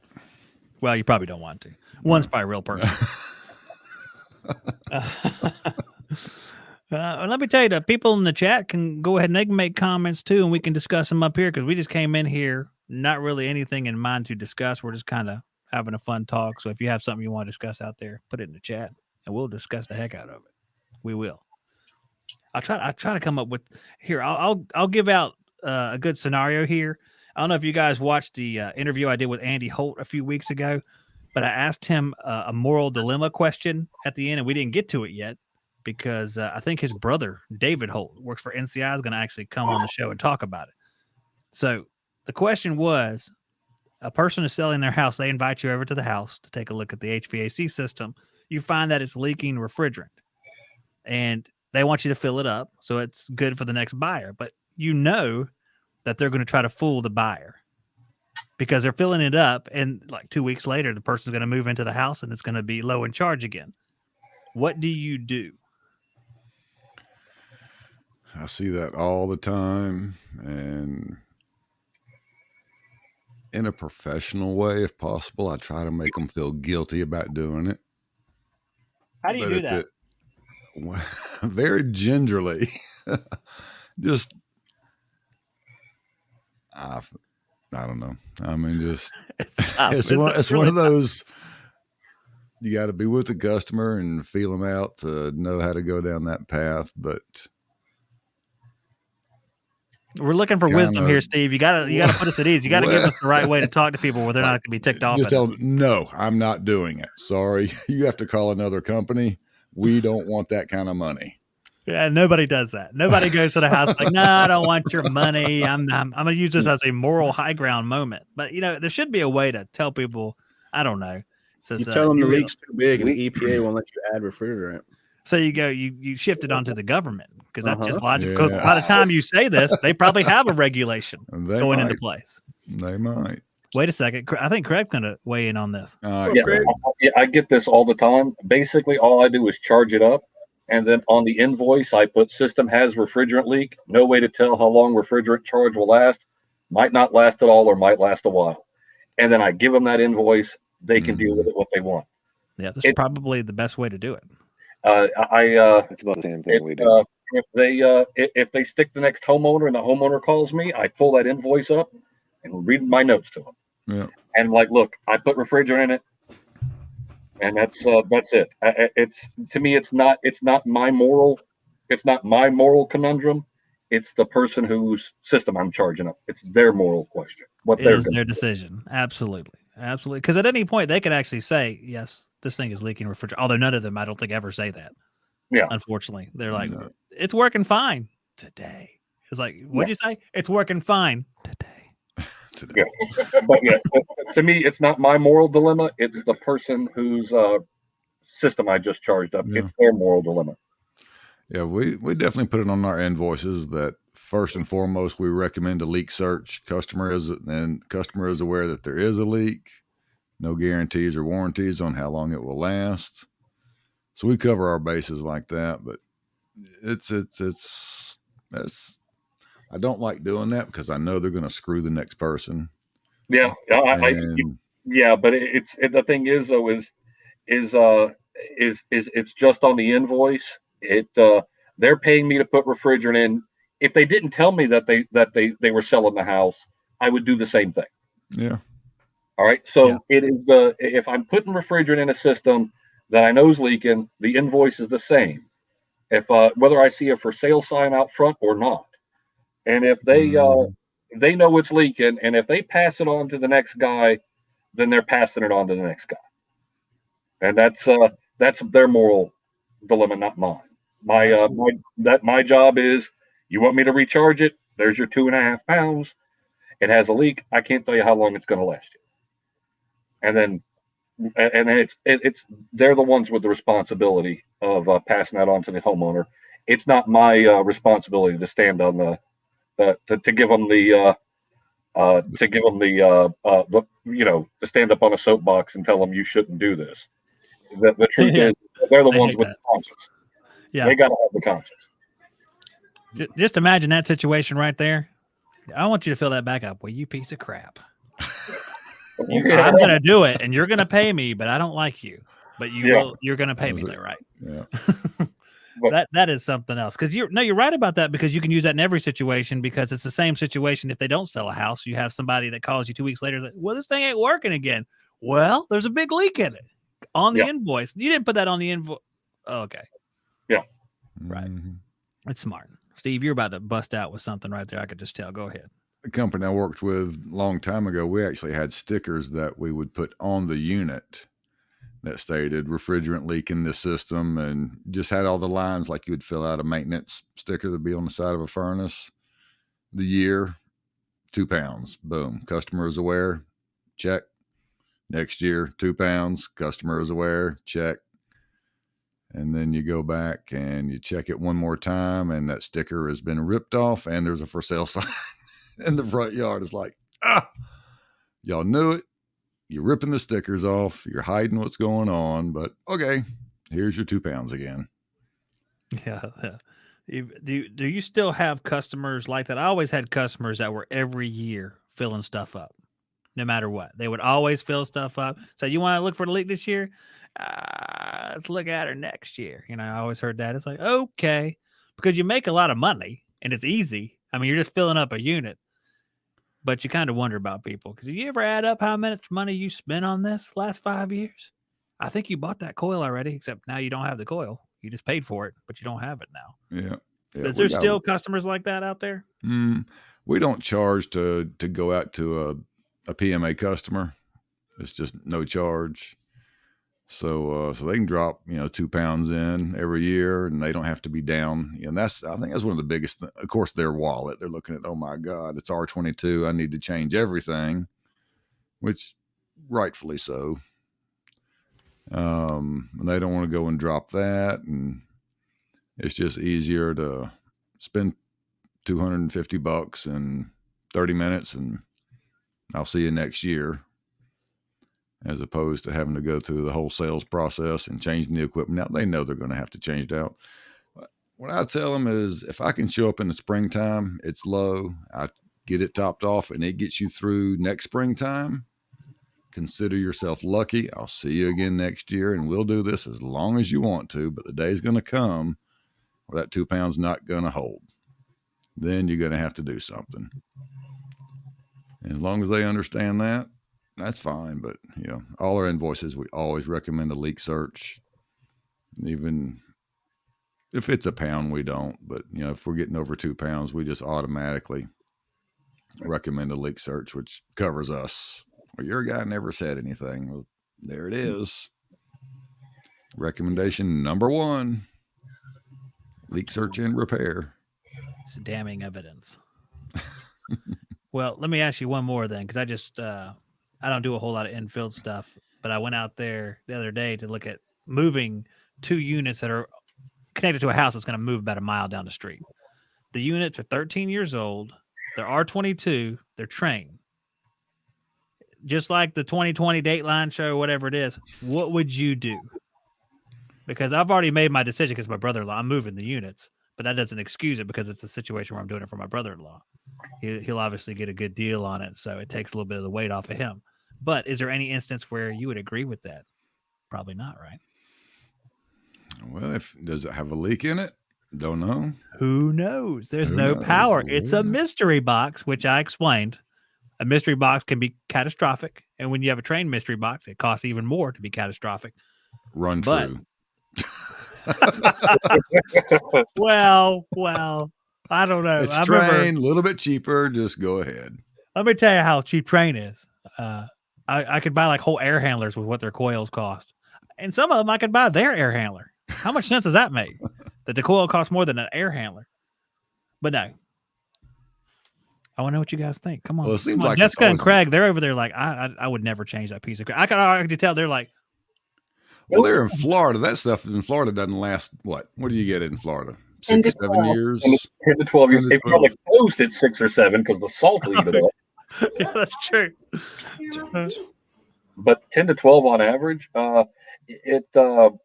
Well, you probably don't want to. One's by a real person. Let me tell you, the people in the chat can go ahead and they can make comments too, and we can discuss them up here because we just came in here, not really anything in mind to discuss. We're just kind of having a fun talk. So if you have something you want to discuss out there, put it in the chat, and we'll discuss the heck out of it. We will. I'll try to come up with here. I'll give out a good scenario here. I don't know if you guys watched the interview I did with Andy Holt a few weeks ago, but I asked him a moral dilemma question at the end, and we didn't get to it yet because I think his brother, David Holt, works for NCI, is going to actually come on the show and talk about it. So the question was, a person is selling their house. They invite you over to the house to take a look at the HVAC system. You find that it's leaking refrigerant, and they want you to fill it up so it's good for the next buyer. But you know that they're going to try to fool the buyer because they're filling it up, and like 2 weeks later, the person's going to move into the house and it's going to be low in charge again. What do you do? I see that all the time, and in a professional way, if possible, I try to make them feel guilty about doing it. How do you do that? Very gingerly. Just, I don't know. I mean, just it's one of those. You got to be with the customer and feel them out to know how to go down that path. But we're looking for wisdom here, Steve. You gotta put us at ease. You gotta give us the right way to talk to people where they're not going to be ticked off. Just tell them, no, I'm not doing it. Sorry, you have to call another company. We don't want that kind of money. Yeah, nobody does that. Nobody goes to the house like, no, I don't want your money. I'm going to use this as a moral high ground moment. But, there should be a way to tell people, I don't know. You tell them the leak's too big and the EPA won't let you add refrigerant. So you shift it onto the government because that's just logical. Because by the time you say this, they probably have a regulation going into place. They might. Wait a second. I think Craig's going to weigh in on this. I get this all the time. Basically, all I do is charge it up. And then on the invoice, I put system has refrigerant leak. No way to tell how long refrigerant charge will last. Might not last at all or might last a while. And then I give them that invoice. They can deal with it what they want. Yeah, this is probably the best way to do it. It's about the same thing we do. If they stick the next homeowner and the homeowner calls me, I pull that invoice up and read my notes to them. Yeah. And like, look, I put refrigerant in it, and that's it. It's to me, it's not my moral conundrum. It's the person whose system I'm charging up. It's their moral question. It is their decision. Absolutely. absolutely. Because at any point they could actually say, "Yes, this thing is leaking refrigerant." Although none of them, I don't think, ever say that. Yeah. Unfortunately, they're like, No. "It's working fine today." It's like, what'd you say? It's working fine today. Today. But yeah, to me, it's not my moral dilemma. It's the person whose system I just charged up. Yeah. It's their moral dilemma. Yeah, we definitely put it on our invoices that first and foremost we recommend a leak search. Customer is aware that there is a leak. No guarantees or warranties on how long it will last. So we cover our bases like that, but it's I don't like doing that because I know they're going to screw the next person. Yeah, yeah, but the thing is though is it's just on the invoice. They're paying me to put refrigerant in. If they didn't tell me that they were selling the house, I would do the same thing. Yeah. All right. So it is if I'm putting refrigerant in a system that I know is leaking, the invoice is the same. If whether I see a for sale sign out front or not, and if they know it's leaking, and if they pass it on to the next guy, then they're passing it on to the next guy, and that's their moral dilemma, not mine. My job is, you want me to recharge it? There's your 2.5 pounds. It has a leak. I can't tell you how long it's going to last you. And then it's they're the ones with the responsibility of passing that on to the homeowner. It's not my responsibility to stand on the to give them the to stand up on a soapbox and tell them you shouldn't do this. The truth is, they're the ones with the conscience. Yeah, they got to have the conscience. Just imagine that situation right there. I want you to fill that back up. Well, you piece of crap. I'm going to do it, and you're going to pay me, but I don't like you. But you're going to pay me, right? Yeah. that is something else. Because you're right about that, because you can use that in every situation, because it's the same situation. If they don't sell a house, you have somebody that calls you 2 weeks later, like, well, this thing ain't working again. Well, there's a big leak in it on the invoice. You didn't put that on the invoice. Oh, okay. Yeah. Right. That's smart. Steve, you're about to bust out with something right there. I could just tell. Go ahead. The company I worked with a long time ago, we actually had stickers that we would put on the unit that stated refrigerant leak in this system, and just had all the lines like you would fill out a maintenance sticker that'd be on the side of a furnace. The year, 2 pounds, boom. Customer is aware, check. Next year, 2 pounds, customer is aware, check. And then you go back and you check it one more time, and that sticker has been ripped off, and there's a for sale sign in the front yard. It's like, y'all knew it. You're ripping the stickers off. You're hiding what's going on, but okay, here's your 2 pounds again. Yeah. Do you still have customers like that? I always had customers that were every year filling stuff up, no matter what. They would always fill stuff up. So you want to look for the leak this year? Let's look at her next year. I always heard that. It's like, okay, because you make a lot of money and it's easy. I mean, you're just filling up a unit, but you kind of wonder about people, because you ever add up how much money you spent on this last 5 years? I think you bought that coil already, except now you don't have the coil. You just paid for it, but you don't have it now. Yeah. Is there still customers like that out there? We don't charge to go out to a PMA customer. It's just no charge. So they can drop 2 pounds in every year, and they don't have to be down. And I think that's one of the biggest. Of course, their wallet. They're looking at, oh my God, it's R22. I need to change everything, which rightfully so. And they don't want to go and drop that, and it's just easier to spend $250 in 30 minutes, and I'll see you next year, as opposed to having to go through the whole sales process and changing the equipment. Now, they know they're going to have to change it out. What I tell them is, if I can show up in the springtime, it's low, I get it topped off, and it gets you through next springtime, consider yourself lucky. I'll see you again next year, and we'll do this as long as you want to, but the day's going to come where that 2 pounds not going to hold. Then you're going to have to do something. And as long as they understand that, that's fine. But all our invoices, we always recommend a leak search. Even if it's a pound, we don't. But if we're getting over 2 pounds, we just automatically recommend a leak search, which covers us Well, your guy never said anything. Well, there it is. Recommendation number 1: leak search and repair. It's damning evidence. Well, let me ask you one more then, because I don't do a whole lot of infield stuff, but I went out there the other day to look at moving 2 units that are connected to a house that's going to move about a mile down the street. The units are 13 years old. They're R22. They're trained. Just like the 2020 Dateline show, whatever it is, what would you do? Because I've already made my decision because my brother-in-law, I'm moving the units, but that doesn't excuse it because it's a situation where I'm doing it for my brother-in-law. He'll obviously get a good deal on it, so it takes a little bit of the weight off of him. But is there any instance where you would agree with that? Probably not, right? Well, does it have a leak in it? Don't know. Who knows? There's Who no knows? power. It's a Yeah. mystery box, which I explained. A mystery box can be catastrophic, and when you have a trained mystery box, it costs even more to be catastrophic. Run But- true. Well, I don't know. It's I remember, trained, a little bit cheaper. Just go ahead. let me tell you how cheap train is. I could buy like whole air handlers with what their coils cost, and some of them I could buy their air handler. How much sense does that make? That the coil costs more than an air handler? But no, I want to know what you guys think. Come on, Well, it seems come on. like it's Jessica and always- Craig, they're over there like I would never change that piece of. I can already tell they're like, Well, they're in Florida. That stuff in Florida doesn't last. What do you get in Florida? 10 to 6, 7 12. years. 10 to 12 years. 10 to If you're on the 12. coast, it's 6 or 7 because the salt will eat it up. yeah, that's true. But 10 to 12 on average.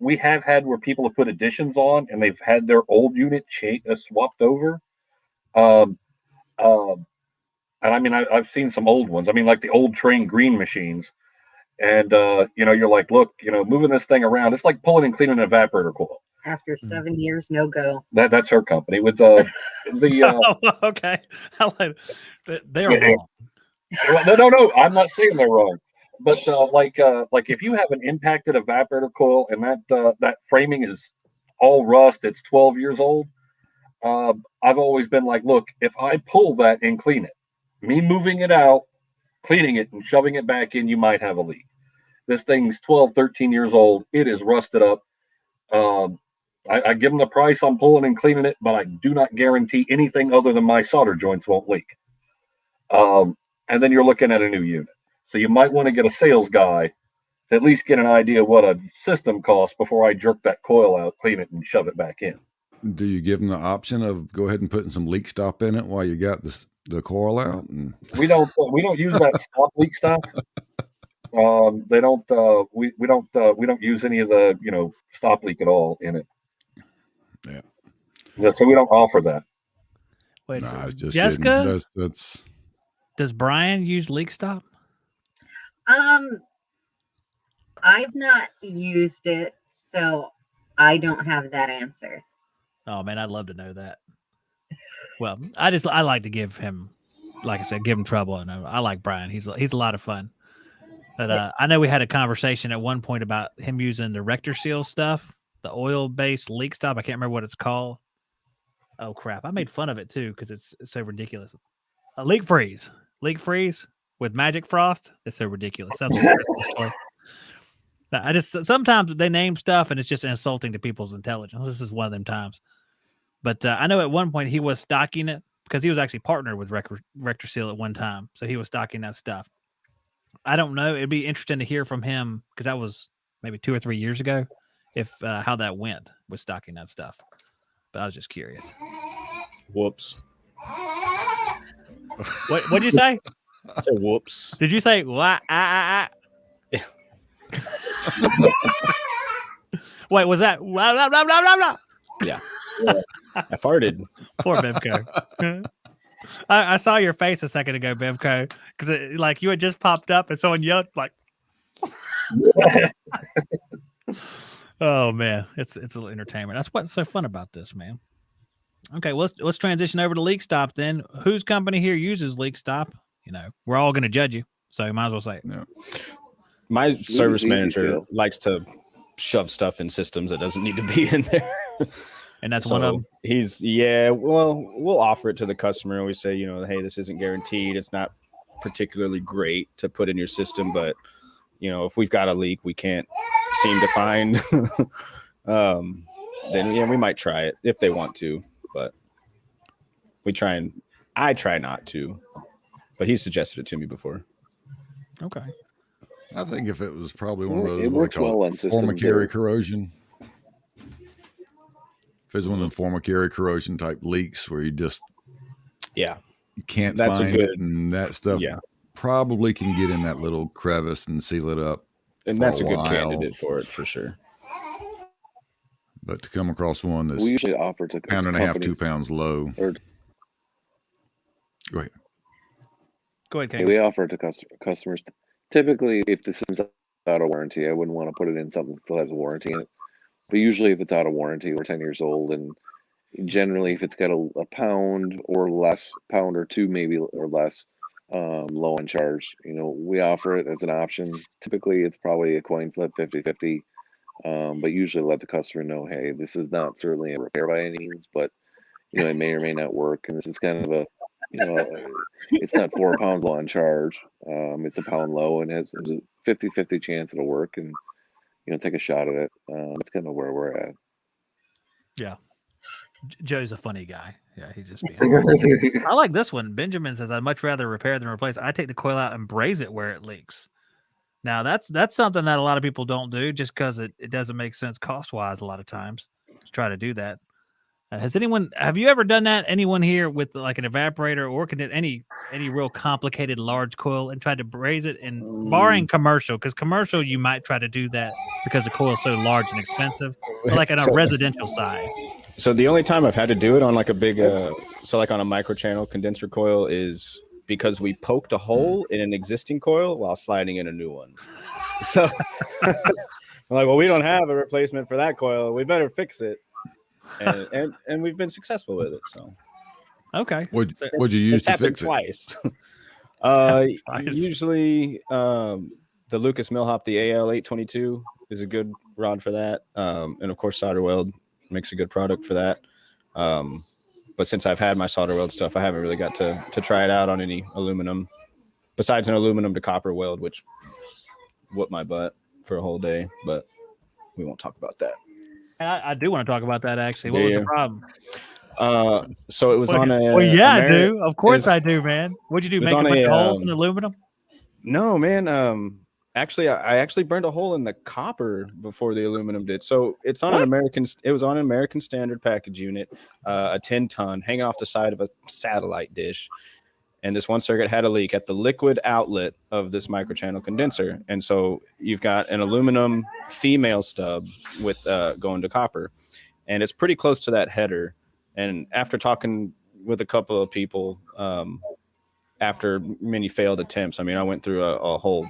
We have had where people have put additions on and they've had their old unit swapped over. And I mean, I've seen some old ones. I mean, like the old train green machines. And, you're like, look, moving this thing around, it's like pulling and cleaning an evaporator coil. After 7 years, no go. That's her company with the Oh, okay. They're Yeah. wrong. no, I'm not saying they're wrong. But like if you have an impacted evaporator coil and that framing is all rust, it's 12 years old. I've always been like, look, if I pull that and clean it, me moving it out, cleaning it and shoving it back in, you might have a leak. This thing's 12, 13 years old. It is rusted up. I give them the price on pulling and cleaning it, but I do not guarantee anything other than my solder joints won't leak. And then you're looking at a new unit. So you might want to get a sales guy to at least get an idea of what a system costs before I jerk that coil out, clean it, and shove it back in. Do you give them the option of go ahead and putting some leak stop in it while you got the coil out? And We don't use that stop leak stuff. They don't. We don't use any of the stop leak at all in it. Yeah. So we don't offer that. Wait, nah, so it's just Jessica, kidding. That's does Brian use leak stop? I've not used it, so I don't have that answer. Oh man, I'd love to know that. Well, I like to give him, like I said, give him trouble, and I like Brian. He's a lot of fun. But I know we had a conversation at one point about him using the Rector Seal stuff, the oil-based leak stop. I can't remember what it's called. Oh crap! I made fun of it too because it's so ridiculous. Leak freeze with magic frost. It's so ridiculous. Sounds like a Christmas toy. I just sometimes they name stuff and it's just insulting to people's intelligence. This is one of them times. But I know at one point he was stocking it because he was actually partnered with Rector Seal at one time, so he was stocking that stuff. I don't know. It'd be interesting to hear from him because that was maybe 2 or 3 years ago. If how that went with stocking that stuff, but I was just curious. Whoops. What'd you say? I said whoops. Did you say what? Wait, was that? Yeah. I farted. Poor Bimco. I saw your face a second ago, Bimco, because like you had just popped up and someone yelled like. Oh man, it's a little entertainment. That's what's so fun about this, man. Okay, well, let's transition over to Leak Stop then. Whose company here uses Leak Stop? We're all going to judge you, so you might as well say it. no. My service easy manager sale. likes to shove stuff in systems that doesn't need to be in there. And that's one of them. We'll offer it to the customer and we say, hey, this isn't guaranteed. It's not particularly great to put in your system, but you know, if we've got a leak we can't seem to find, then yeah, we might try it if they want to, but I try not to, but he suggested it to me before. Okay. I think if it was probably one of those It works well on systems. formicary corrosion. If it's one of the formicary corrosion type leaks where you just you can't find it, and that stuff probably can get in that little crevice and seal it up. And that's a good candidate for it for sure. But to come across one that's we usually offer to pound and a half, 2 pounds low. Go ahead. Go ahead, Ken. We offer to customers. Typically, if the system's out of warranty, I wouldn't want to put it in something that still has a warranty in it. But usually, if it's out of warranty or 10 years old, and generally, if it's got a pound or less, pound or two maybe or less, low on charge, you know, we offer it as an option. Typically, it's probably a coin flip, 50-50. But usually let the customer know, hey, this is not certainly a repair by any means, but you know, it may or may not work. And this is kind of a, you know, it's not 4 pounds low on charge. It's a pound low and has a 50-50 chance it'll work, and you know, take a shot at it. That's kind of where we're at. Yeah. Joe's a funny guy. Yeah, he's just being. I like this one. Benjamin says, I'd much rather repair than replace. I take the coil out and braze it where it leaks. Now, that's something that a lot of people don't do just because it doesn't make sense cost-wise a lot of times to try to do that. Have you ever done that? Anyone here with like an evaporator or any real complicated large coil and tried to braze it? And barring commercial, because commercial you might try to do that because the coil is so large and expensive, but like in a residential size. So the only time I've had to do it on like a big, like on a microchannel condenser coil is because we poked a hole in an existing coil while sliding in a new one. So I'm like, well, we don't have a replacement for that coil. We better fix it. And we've been successful with it. So okay. What'd you use to fix it? Twice. Usually the Lucas Millhop, the AL 822 is a good rod for that. And of course solder weld makes a good product for that. But since I've had my solder weld stuff, I haven't really got to try it out on any aluminum besides an aluminum to copper weld, which whooped my butt for a whole day, but we won't talk about that. I do want to talk about that actually. What was the problem? So it was on a. Well, yeah, I do. Of course I do, man. What'd you do? Make a bunch of holes in aluminum? No, man. Actually, I actually burned a hole in the copper before the aluminum did. So it's on It was on an American Standard package unit, a 10-ton, hanging off the side of a satellite dish. And this one circuit had a leak at the liquid outlet of this microchannel condenser. And so you've got an aluminum female stub with going to copper. And it's pretty close to that header. And after talking with a couple of people, after many failed attempts, I mean, I went through a whole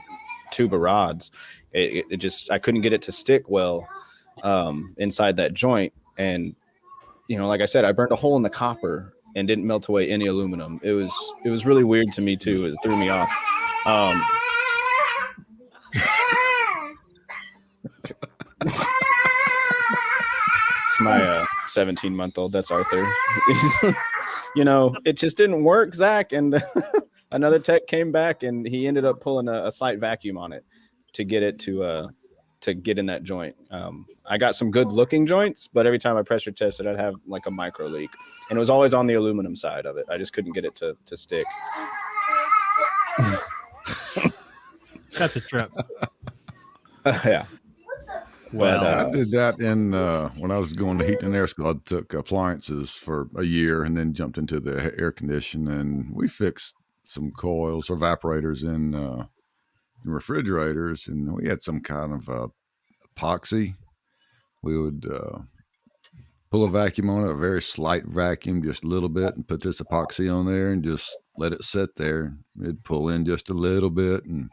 tube of rods. It just, I couldn't get it to stick well inside that joint. And, you know, like I said, I burned a hole in the copper and didn't melt away any aluminum. It was really weird to me too. It threw me off. It's my 17-month-old. That's Arthur. You know, it just didn't work, Zach. And another tech came back and he ended up pulling a slight vacuum on it to get it to get in that joint. I got some good looking joints, but every time I pressure tested, I'd have like a micro leak, and it was always on the aluminum side of it. I just couldn't get it to stick. That's a trip. Yeah. Well, I did that in when I was going to heat and air school. I took appliances for a year and then jumped into the air conditioning, and we fixed some coils or evaporators in refrigerators, and we had some kind of epoxy. We would pull a vacuum on it, a very slight vacuum, just a little bit, and put this epoxy on there and just let it sit there. It'd pull in just a little bit and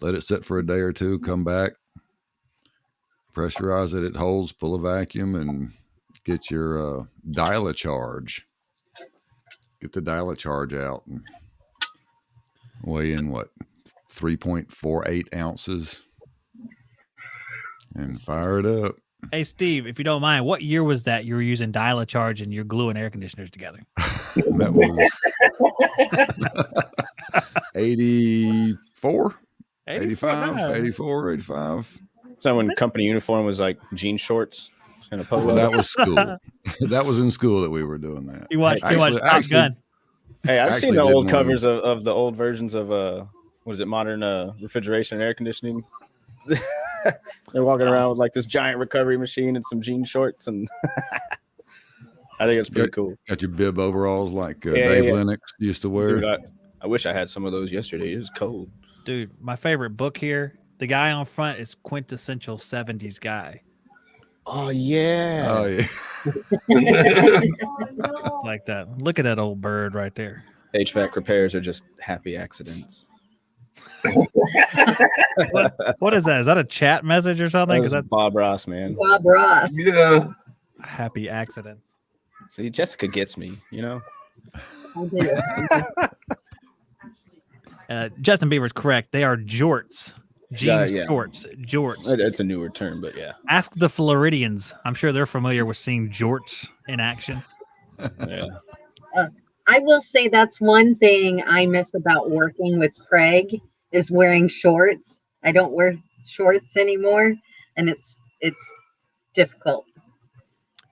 let it sit for a day or two, come back, pressurize it, it holds, pull a vacuum, and get your dial-a-charge. Get the dial-a-charge out and weigh in, 3.48 ounces, and fire it up. Hey, Steve, if you don't mind, what year was that you were using dial-a-charge and you're gluing air conditioners together? That was 84, 85. 85, 84, 85. So when company uniform was like jean shorts and a polo. Well, that was school. That was in school that we were doing that. You watched too much Top Gun. Hey, I've seen the actually old did one. covers of the old versions of what is it, modern refrigeration and air conditioning. They're walking around with like this giant recovery machine and some jean shorts, and I think it's pretty cool. Got your bib overalls like Dave Lennox used to wear. Dude, I wish I had some of those yesterday. It was cold. Dude, my favorite book here, the guy on front is quintessential 70s guy. Oh yeah. Oh yeah. Like that. Look at that old bird right there. HVAC repairs are just happy accidents. What is that? Is that a chat message or something? That's Bob Ross, man. Bob Ross. Yeah. Happy accidents. See, Jessica gets me, you know. Justin Bieber's correct. They are jorts. Jeans, shorts, jorts. It's a newer term, but yeah. Ask the Floridians. I'm sure they're familiar with seeing jorts in action. Yeah. I will say that's one thing I miss about working with Craig is wearing shorts. I don't wear shorts anymore, and it's difficult.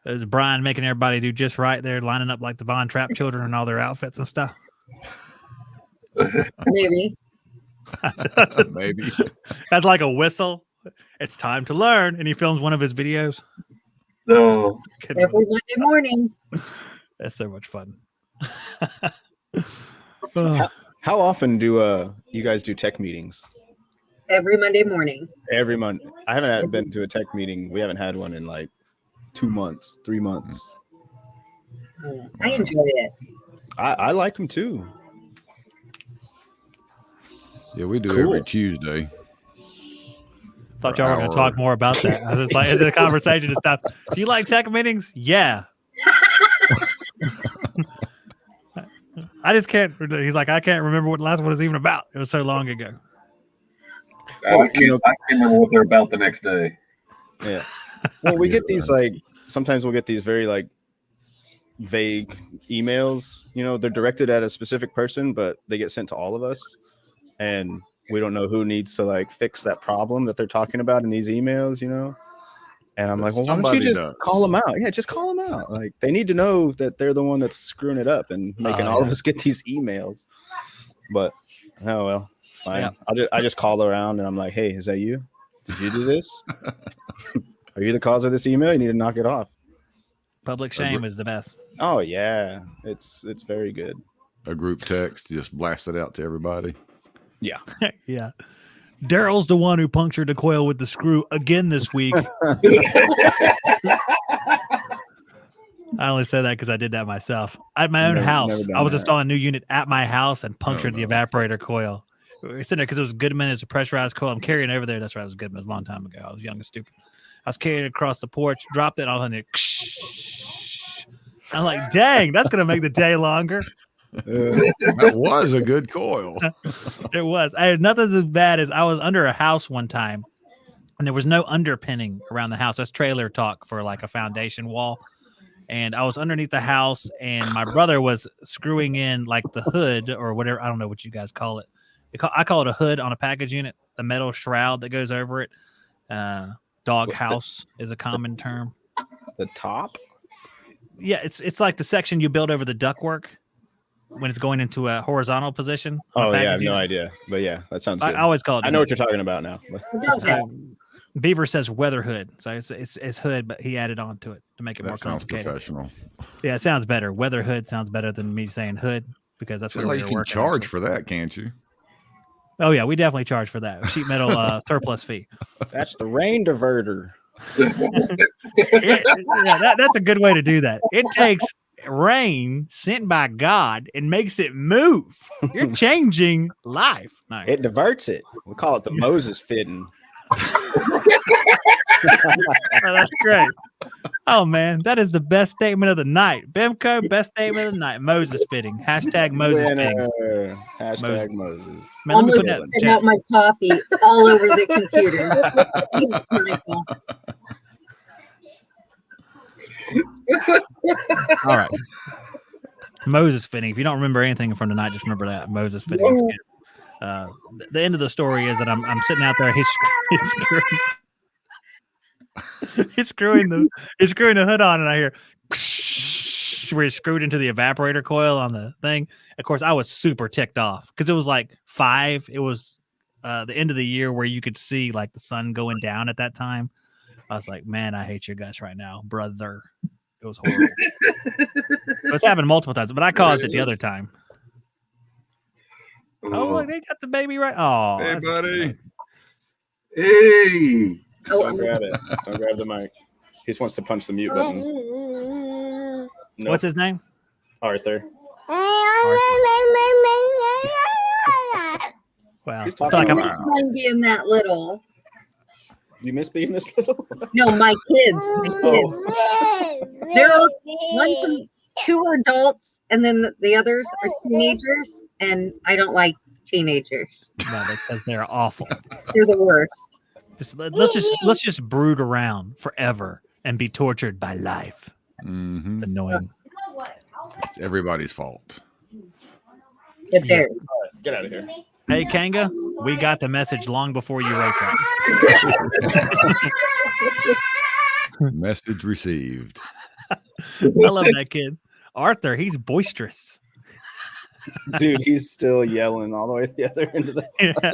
Is Brian making everybody do just right there, lining up like the Von Trapp children and all their outfits and stuff? Maybe. Maybe. That's like a whistle. It's time to learn. And he films one of his videos. No. Every Monday morning. That's so much fun. How often do you guys do tech meetings? Every Monday morning. Every month. I haven't been to a tech meeting. We haven't had one in like 2 months, 3 months. I enjoy it. I like them too. Yeah, we do every Tuesday. Thought y'all were going to talk more about that. I was like, the conversation and stuff. Do you like tech meetings? Yeah. I just can't. He's like, I can't remember what the last one was even about. It was so long ago. I can't remember what they're about the next day. Yeah. Well, we get these sometimes we'll get these very like vague emails. You know, they're directed at a specific person, but they get sent to all of us, and we don't know who needs to like fix that problem that they're talking about in these emails. You know. And I'm like, well, why don't you just call them out? Yeah, just call them out. Like, they need to know that they're the one that's screwing it up and making all of us get these emails. But, oh, well, it's fine. Yeah. I just call around and I'm like, hey, is that you? Did you do this? Are you the cause of this email? You need to knock it off. Public shame is the best. Oh, yeah. It's very good. A group text, just blast it out to everybody. Yeah. Yeah. Daryl's the one who punctured the coil with the screw again this week. I only say that because I did that myself at my own house. I was installing a new unit at my house and punctured the evaporator coil. We were sitting there because it was Goodman. It's a pressurized coil. I'm carrying it over there. That's right. It was Goodman. It was a long time ago. I was young and stupid. I was carrying it across the porch, dropped it, and all of a sudden, I'm like, dang, that's going to make the day longer. That was a good coil. It was. I had nothing as bad as I was under a house one time and there was no underpinning around the house. That's trailer talk for like a foundation wall. And I was underneath the house and my brother was screwing in like the hood or whatever. I don't know what you guys call it. I call it a hood on a package unit, the metal shroud that goes over it. Dog house is a common term. The top? Yeah, it's like the section you build over the ductwork when it's going into a horizontal position. Oh, yeah, I have no idea. But yeah, that sounds good. I always call it. I know what you're talking about now. So, Beaver says weather hood. So it's hood, but he added on to it to make it more complicated. Sounds professional. Yeah, it sounds better. Weather hood sounds better than me saying hood because that's what like you can charge for that, can't you? Oh, yeah, we definitely charge for that. Sheet metal surplus fee. That's the rain diverter. That's a good way to do that. It takes rain sent by God and makes it move. You're changing life. Nice. It diverts it. We call it the Moses fitting. Oh, that's great. Oh man, that is the best statement of the night. Bimco, best statement of the night. Moses fitting. Hashtag Moses fitting. Hashtag Moses. Man, let me put that spit out my coffee all over the computer. All right. Moses fitting. If you don't remember anything from tonight, just remember that. Moses fitting. the end of the story is that I'm sitting out there. He's screwing the hood on, and I hear where he's screwed into the evaporator coil on the thing. Of course, I was super ticked off because it was like 5. It was the end of the year where you could see like the sun going down at that time. I was like, man, I hate you guys right now, brother. It was horrible. It's happened multiple times, but I caused it the other time. Oh, look, they got the baby right. Oh, Hey, buddy. Hey. Don't grab it. Don't grab the mic. He just wants to punch the mute button. Nope. What's his name? Arthur. Wow. He's I feel talking like I'm, about- Fun being that little. You miss being this little? No, my kids. They're all, one's 2 are adults, and then the others are teenagers, and I don't like teenagers. no, because they're awful. They're the worst. Let's just brood around forever and be tortured by life. Mm-hmm. It's annoying. It's everybody's fault. But they're Get out of here. Hey, Kanga, we got the message long before you wrote that. Message received. I love that kid. Arthur, he's boisterous. Dude, he's still yelling all the way to the other end of the Yeah.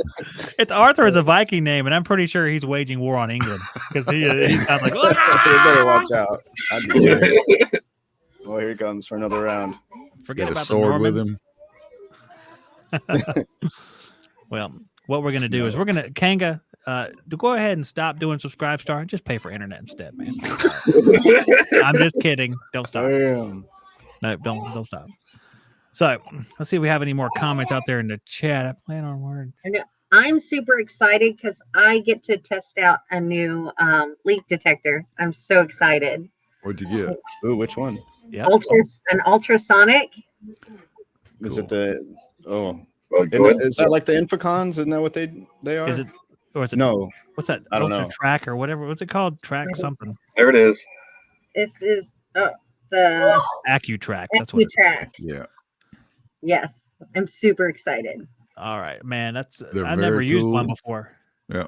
It's Arthur is a Viking name, and I'm pretty sure he's waging war on England because he sounds like, You better watch out. I'd be scared. Well, here he comes for another round. forget Got a about the sword with Normans. him. Well, what we're gonna do is we're gonna Kanga to go ahead and stop doing Subscribe Star and just pay for internet instead, man. I'm just kidding. Don't stop. Damn. No, don't stop. So let's see if we have any more comments out there in the chat. I plan on word. I'm super excited because I get to test out a new leak detector. I'm so excited. What'd you get? Ooh, which one? Yeah. An ultrasonic. Is it the? Oh, Well, go ahead. is that like the Infocons? Isn't that what they are? Is it or is it No. what's that? I don't Ultra know. Track or whatever. What's it called? Track something. There it is. This is the AccuTrack. That's what. AccuTrack. Yeah. Yes, I'm super excited. All right, man. That's They're I've never very used one cool. before. Yeah.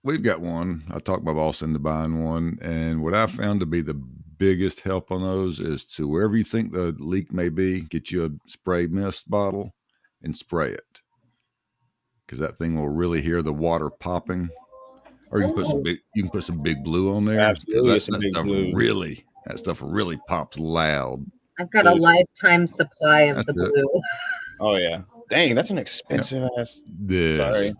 We've got one. I talked my boss into buying one. And what I found to be the biggest help on those is to wherever you think the leak may be, get you a spray mist bottle and spray it. Because that thing will really hear the water popping. Or you can put some big blue on there. 'cause Absolutely, some Big Blue. that stuff really pops loud. I've got a lifetime supply of That's the it. blue. Oh yeah. Dang, that's an expensive ass. This Sorry.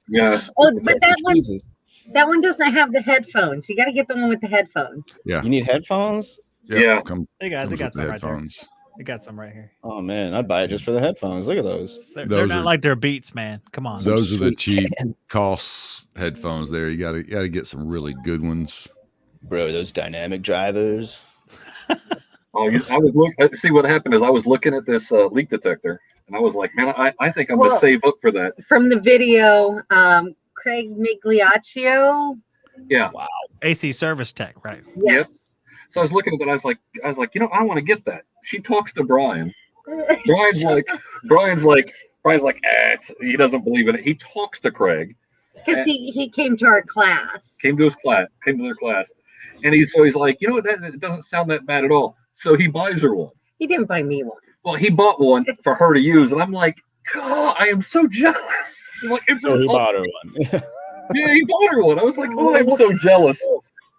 Yeah. Oh, but Jesus. that one doesn't have the headphones. You got to get the one with the headphones. Yeah. You need headphones? Yeah. Hey guys, I comes got with the some right there. headphones. I got some right here. Oh man, I'd buy it just for the headphones. Look at those. They're Those not are- like their Beats, man. Come on. Those are the Sweet cheap cans. cost headphones there. You gotta get some really good ones. Bro, those dynamic drivers. Oh, I was looking. See, what happened is I was looking at this leak detector, and I was like, man, I think I'm Well- gonna save up for that. From the video, Craig Migliaccio. Yeah. AC Service Tech, right? Yes. So I was looking at that. I was like, I want to get that. She talks to Brian. Brian's like, he doesn't believe in it. He talks to Craig. Because he came to our class. Came to their class, and he's like, you know what? That doesn't sound that bad at all. So he buys her one. He didn't buy me one. Well, he bought one for her to use, and I'm like, God, I am so jealous. I'm like, So he bought her one. Yeah, he bought her one. I was like, oh, I'm so jealous.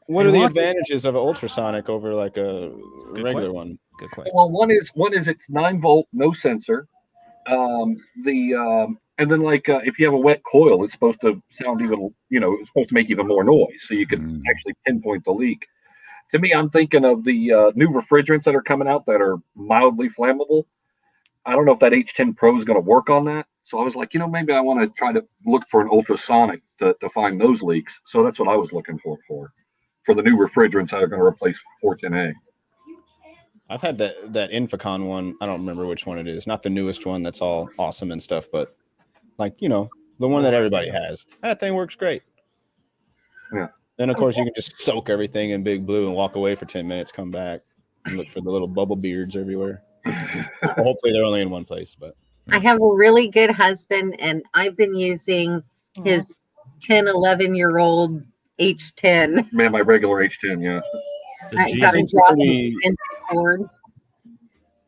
What And are the what- advantages of an ultrasonic over like a regular one? Good question. Well, one is it's 9-volt, no sensor. And then if you have a wet coil, it's supposed to sound even, it's supposed to make even more noise, so you can actually pinpoint the leak. To me, I'm thinking of the new refrigerants that are coming out that are mildly flammable. I don't know if that H10 Pro is going to work on that. So I was like, maybe I want to try to look for an ultrasonic to find those leaks. So that's what I was looking for the new refrigerants that are going to replace 410A. I've had that Infocon one. I don't remember which one it is. Not the newest one that's all awesome and stuff, but the one that everybody has. That thing works great. Yeah. Then of course you can just soak everything in Big Blue and walk away for 10 minutes, come back and look for the little bubble beards everywhere. Well, hopefully they're only in one place, but I have a really good husband, and I've been using his 10, 11-year-old H10. Man, my regular H10, yeah. The I G. got a It's drop pretty- cord.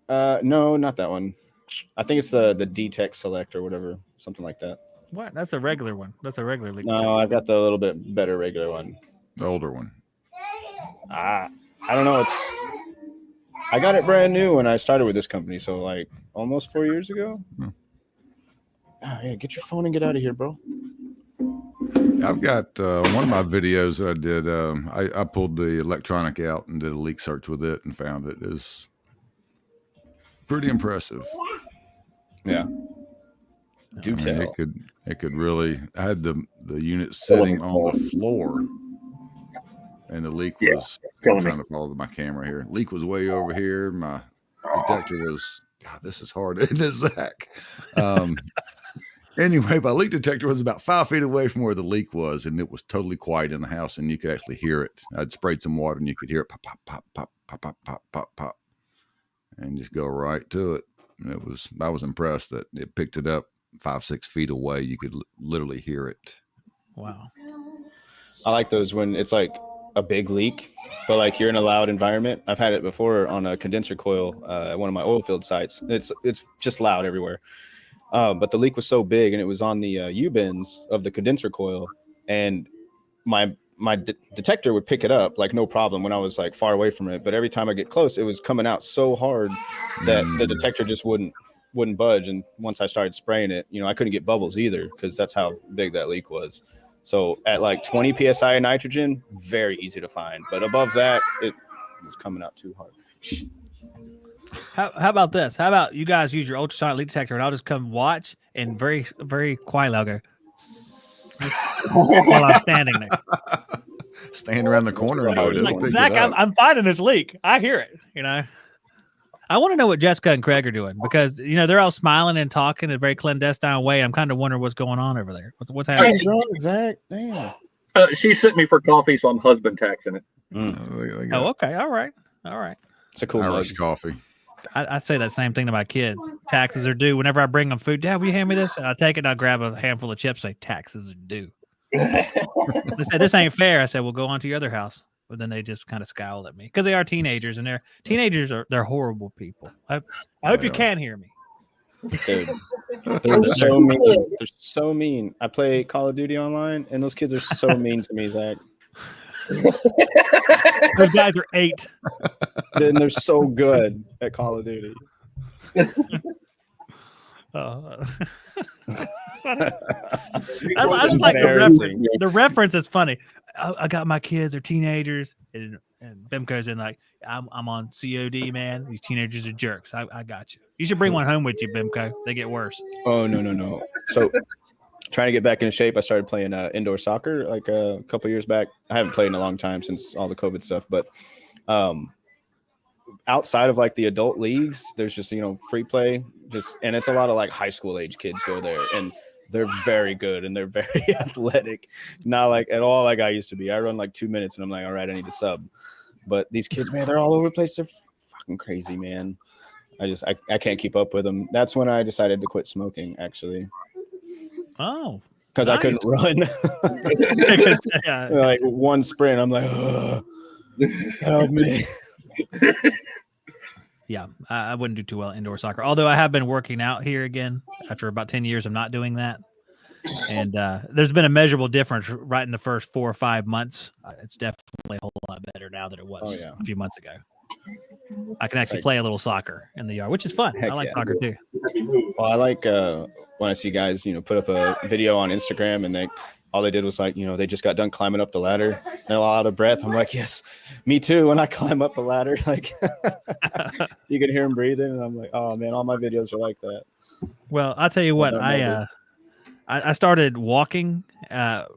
No, not that one. I think it's the D-Tech Select or whatever, something like that. What? That's a regular one. That's a regular leak. No, I've got the little bit better regular one. The older one. I don't know. I got it brand new when I started with this company, so like almost 4 years ago. Hmm. Oh, yeah, get your phone and get out of here, bro. I've got one of my videos that I did. I pulled the electronic out and did a leak search with it and found it is pretty impressive. Yeah. I Do mean, tell. it could really. I had the unit sitting on the floor, and the leak was. I'm trying to follow my camera here. Leak was way over here. My detector was. God, this is hard, isn't it, Zach? Anyway, my leak detector was about 5 feet away from where the leak was, and it was totally quiet in the house, and you could actually hear it. I'd sprayed some water, and you could hear it pop, pop, pop, pop, pop, pop, pop, pop, pop, and just go right to it. And I was impressed that it picked it up 5-6 feet away. You could literally hear it. Wow. I like those when it's like a big leak, but like you're in a loud environment. I've had it before on a condenser coil at one of my oil field sites. It's just loud everywhere. But the leak was so big, and it was on the U-bends of the condenser coil, and my detector would pick it up like no problem when I was like far away from it. But every time I get close, it was coming out so hard that the detector just wouldn't budge. And once I started spraying it, I couldn't get bubbles either because that's how big that leak was. So at like 20 psi of nitrogen, very easy to find. But above that, it was coming out too hard. How about this? How about you guys use your ultrasonic leak detector, and I'll just come watch and very, very quietly I'll go while I'm standing there. Stand around the corner and do it. Like, Zach, I'm finding this leak. I hear it. I want to know what Jessica and Craig are doing because they're all smiling and talking in a very clandestine way. I'm kind of wondering what's going on over there. What's happening? Drunk, Zach. Damn. She's sent me for coffee, so I'm husband taxing it. Oh, okay. All right. It's a cool Irish mug. coffee. I say that same thing to my kids. Taxes are due. Whenever I bring them food, Dad, will you hand me this? I take it and I grab a handful of chips and say, taxes are due. They said, this ain't fair. I said, well, go on to your other house. But then they just kind of scowl at me because they are teenagers, and they're horrible people. I hope you can hear me. They're so mean. They're so mean. I play Call of Duty online, and those kids are so mean to me, Zach. Those guys are 8. And they're so good at Call of Duty. I just like the reference is funny. I got my kids, they're teenagers, and Bimco's in like, I'm on COD, man. These teenagers are jerks. I got you. You should bring one home with you, Bimco. They get worse. Oh, no. So trying to get back into shape, I started playing indoor soccer like a couple years back. I haven't played in a long time since all the COVID stuff, but outside of like the adult leagues, there's just, free play, and it's a lot of like high school age kids go there, and they're very good and they're very athletic. Not like at all like I used to be. I run like 2 minutes and I'm like, all right, I need to sub. But these kids, man, they're all over the place. They're fucking crazy, man. I can't keep up with them. That's when I decided to quit smoking, actually. Oh, because nice. I couldn't run. Like one sprint, I'm like, oh, help me. Yeah, I wouldn't do too well indoor soccer. Although I have been working out here again after about 10 years of not doing that. And there's been a measurable difference right in the first 4 or 5 months. It's definitely a whole lot better now than it was a few months ago. I can actually play a little soccer in the yard, which is fun. I like soccer too. Well, I like when I see guys, put up a video on Instagram and all they did was like, they just got done climbing up the ladder. They're all out of breath. I'm like, yes, me too. When I climb up a ladder, like you can hear them breathing, and I'm like, oh man, all my videos are like that. Well, I'll tell you what, I started walking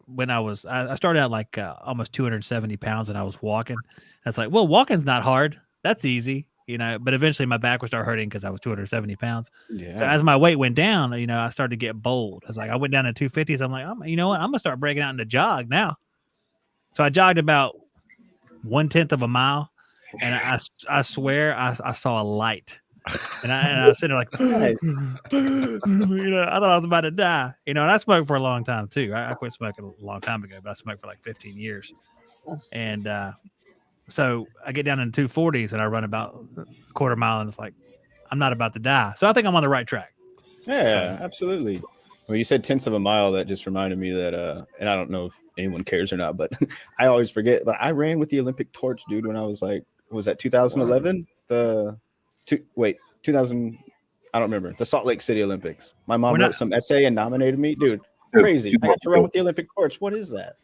when I started out like almost 270 pounds, and I was walking. That's like, well, walking's not hard. That's easy. But eventually my back would start hurting because I was 270 pounds. Yeah. So as my weight went down, I started to get bold. I went down to 250s. I'm like, you know what? I'm going to start breaking out into jog now. So I jogged about 1/10 of a mile, and I swear I saw a light And I was sitting there like, Nice. I thought I was about to die. And I smoked for a long time too. I quit smoking a long time ago, but I smoked for like 15 years. And so I get down in the 240s and I run about a quarter mile, and it's like, I'm not about to die. So I think I'm on the right track. Yeah, absolutely. Well, you said tenths of a mile. That just reminded me that, and I don't know if anyone cares or not, but I always forget. But I ran with the Olympic torch, dude, when I was like, was that 2011? 2000. I don't remember the Salt Lake City Olympics. My mom wrote some essay and nominated me, dude. Crazy. I got to run with the Olympic torch. What is that?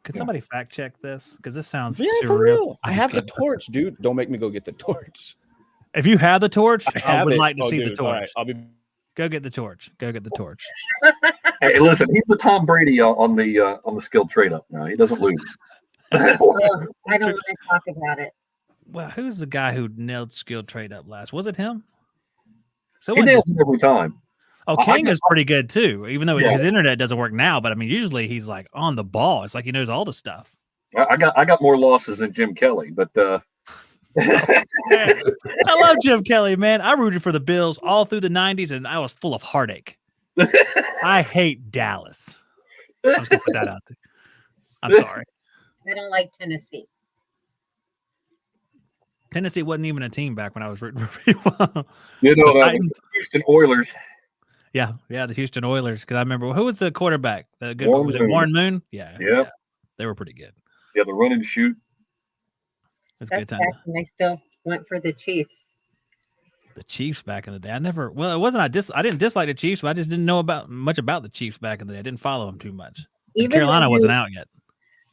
Could somebody fact check this? Because this sounds For surreal. real. I have the torch, dude. Don't make me go get the torch. If you have the torch, I would like to see dude. the torch. Right. I'll be. Go get the torch. Go get the torch. Hey, listen, he's the Tom Brady on the skilled trade up now. He doesn't lose. I don't want to talk about it. Well, who's the guy who nailed skilled trade up last? Was it him? He Someone nails it every time. Oh, King is pretty good too, even though his internet doesn't work now. But I mean, usually he's like on the ball. It's like he knows all the stuff. I got more losses than Jim Kelly, but I love Jim Kelly, man. I rooted for the Bills all through the 90s, and I was full of heartache. I hate Dallas. I'm just gonna put that out there. I'm sorry. I don't like Tennessee. Tennessee wasn't even a team back when I was rooting for people. The Houston Oilers. Yeah, the Houston Oilers. Because I remember who was the quarterback? The good Warren was it Moon. Warren Moon? Yeah, they were pretty good. Yeah, the run and shoot. That's That's good time. back when I still went for the Chiefs. The Chiefs back in the day. It wasn't. I didn't dislike the Chiefs, but I just didn't know much about the Chiefs back in the day. I didn't follow them too much. And Carolina wasn't out yet.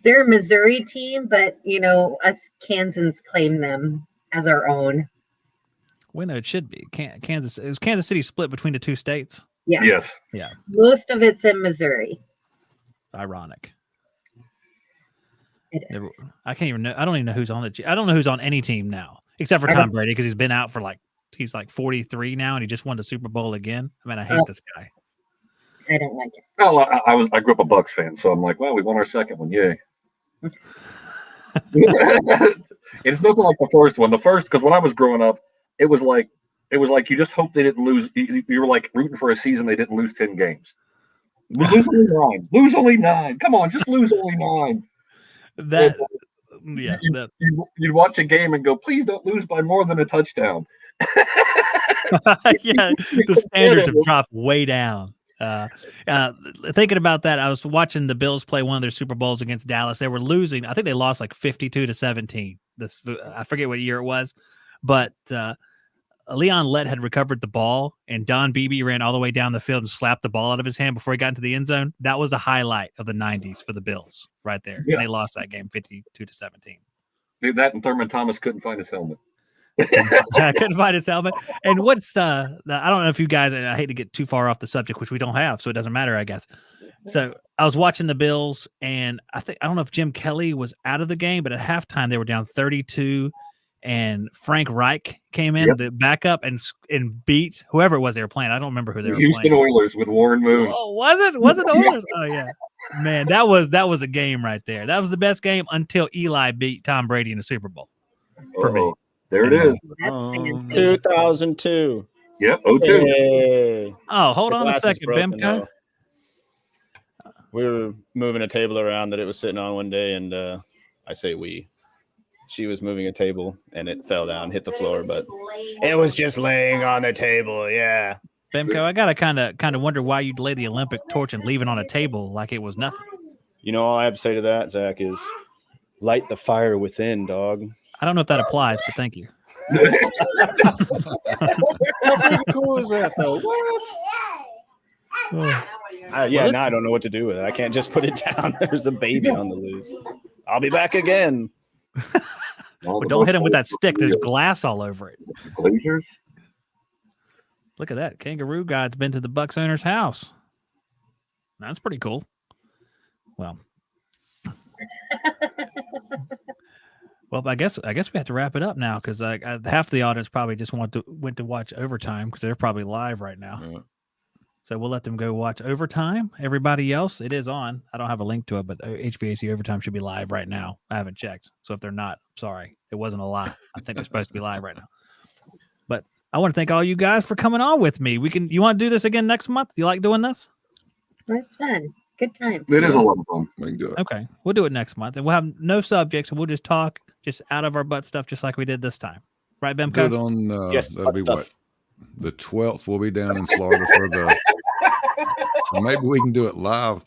They're a Missouri team, but us Kansans claim them as our own. Well, no, it should be. Kansas City split between the two states? Yeah. Yes. Yeah. Most of it's in Missouri. It's ironic. It is. I can't even know. I don't even know who's on I don't know who's on any team now, except for Tom Brady, because he's been out for he's 43 now, and he just won the Super Bowl again. I mean, I hate this guy. I don't like it. Oh, I grew up a Bucks fan, so I'm like, well, we won our second one, yay. It's nothing like the first one. The first, because when I was growing up, it was like you just hope they didn't lose. You were like rooting for a season they didn't lose 10 games. Lose only 9. Lose only 9. Come on, just lose only 9. You'd watch a game and go, please don't lose by more than a touchdown. Yeah, the standards have dropped way down. Thinking about that, I was watching the Bills play one of their Super Bowls against Dallas. They were losing. I think they lost 52-17. I forget what year it was, but Leon Lett had recovered the ball, and Don Beebe ran all the way down the field and slapped the ball out of his hand before he got into the end zone. That was the highlight of the 90s for the Bills right there. Yeah. And they lost that game 52-17. That and Thurman Thomas couldn't find his helmet. I couldn't find his helmet. And what's I don't know if you guys, and I hate to get too far off the subject, which we don't have, so it doesn't matter, I guess. So I was watching the Bills, and I don't know if Jim Kelly was out of the game, but at halftime they were down 32, and Frank Reich came in to back up and beat whoever it was they were playing. I don't remember who they were playing. Houston Oilers with Warren Moon. Oh, was it the Oilers? Oh yeah. Man, that was a game right there. That was the best game until Eli beat Tom Brady in the Super Bowl for me. There it is. 2002. Yep, 02. Hey. Oh, hold on a second, Bimco. We were moving a table around that it was sitting on one day, and I say she was moving a table, and it fell down, hit the floor, but it was just laying on the table. Yeah. Bimco, I gotta kind of wonder why you'd lay the Olympic torch and leave it on a table like it was nothing. All I have to say to that, Zach, is light the fire within, dog. I don't know if that applies, but thank you. How freaking cool is that, though? What? Now I don't know what to do with it. I can't just put it down. There's a baby on the loose. I'll be back again. Well, don't hit him with that stick. There's glass all over it. Glaciers. Look at that. Kangaroo Guy's been to the Bucks owner's house. That's pretty cool. Well. Well, I guess we have to wrap it up now, because half the audience probably just went to watch Overtime, because they're probably live right now. Yeah. So we'll let them go watch Overtime. Everybody else, it is on. I don't have a link to it, but HVAC Overtime should be live right now. I haven't checked. So if they're not, sorry. It wasn't a lie. I think they're supposed to be live right now. But I want to thank all you guys for coming on with me. You want to do this again next month? You like doing this? That's fun. Good times. It is a lot of fun. We can do it. Okay, we'll do it next month, and we'll have no subjects, and we'll just talk just out of our butt stuff, just like we did this time. Right, Do it Bimco? on Yes, that'll be stuff. what? The 12th. We'll be down in Florida for the. So maybe we can do it live.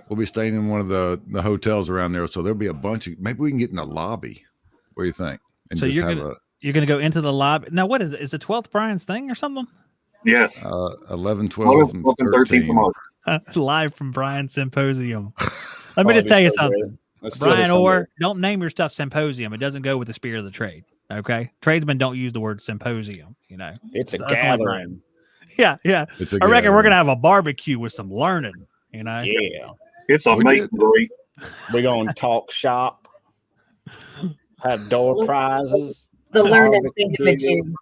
We'll be staying in one of the hotels around there, so there'll be a bunch of. Maybe we can get in the lobby. What do you think? And So just you're have gonna go into the lobby now. What is it? Is the 12th Brian's thing or something? Yes. 11, 12, and 13. Live from Brian's Symposium. Let me just tell you something. Brian Orr, don't name your stuff Symposium. It doesn't go with the spirit of the trade. Okay, tradesmen don't use the word symposium. You know, It's a That's only gathering. yeah. It's a I reckon we're gathering. gonna have a barbecue with some learning. You know, Yeah. It's a We mate did. and greet. We're going to talk shop, have door prizes. The learning Barbecue. thingamajig.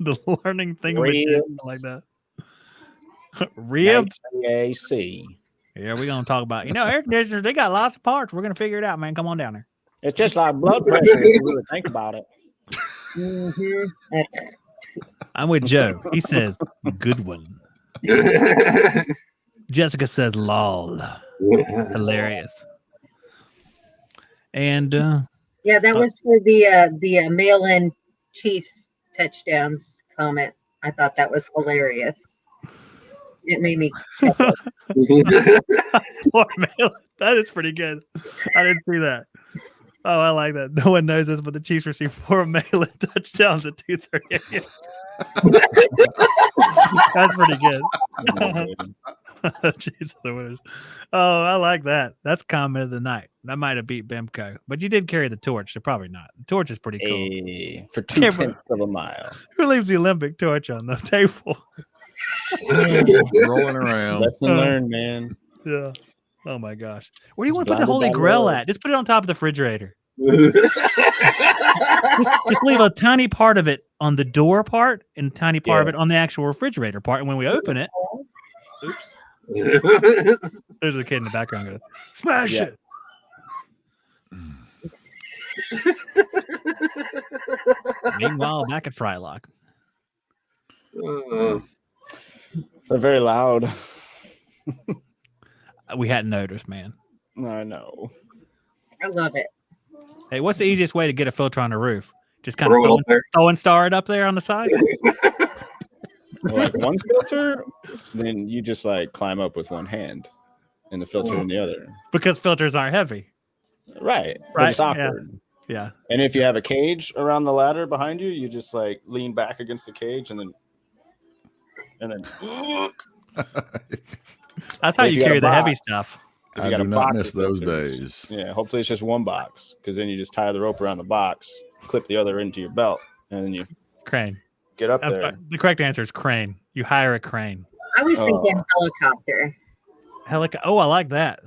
the learning thing Ribs. like that. Ribs. HVAC. Yeah, we're gonna talk about. Air conditioners. They got lots of parts. We're gonna figure it out, man. Come on down there. It's just like blood pressure if you really think about it. Mm-hmm. I'm with Joe. He says, "Good one." Jessica says, "Lol." Hilarious. And Yeah, that was for the mail-in Chiefs touchdowns comment. I thought that was hilarious. It made me chuckle. poor Malin. That is pretty good. I didn't see that. Oh, I like that. No one knows this, but the Chiefs received 4 mail-in touchdowns at 2:30 a.m. That's pretty good. Jeez, the winners. Oh, I like that. That's comment of the night. That might have beat Bimco, but you did carry the torch, so probably not. The torch is pretty cool. Hey, for 2/10 of a mile. Who leaves the Olympic torch on the table? Rolling around. Lesson learned, man. Yeah. Oh my gosh. Where do you It's want to put the blinded Holy by Grail love. at? Just put it on top of the refrigerator. Just leave a tiny part of it on the door part and a tiny part of it on the actual refrigerator part. And when we open it, oops, there's a kid in the background going, smash Yeah. it. Meanwhile, back at Frylock. They're very loud. We hadn't noticed, man. I know. I love it. Hey, what's the easiest way to get a filter on the roof? Just kind Throw it of up there. throw and star it up there on the side? Like one filter, then you just like climb up with one hand and the filter in the other. Because filters aren't heavy. Right. Right, It's awkward. Yeah. And if you have a cage around the ladder behind you, you just like lean back against the cage and then That's how If you you got carry a the heavy box. stuff. if I you got do a not box miss of those filters, days. Yeah, hopefully it's just one box because then you just tie the rope around the box, clip the other into your belt, and then you Crane. get up I'm there. sorry. The correct answer is crane. You hire a crane. I was thinking helicopter. Oh, I like that.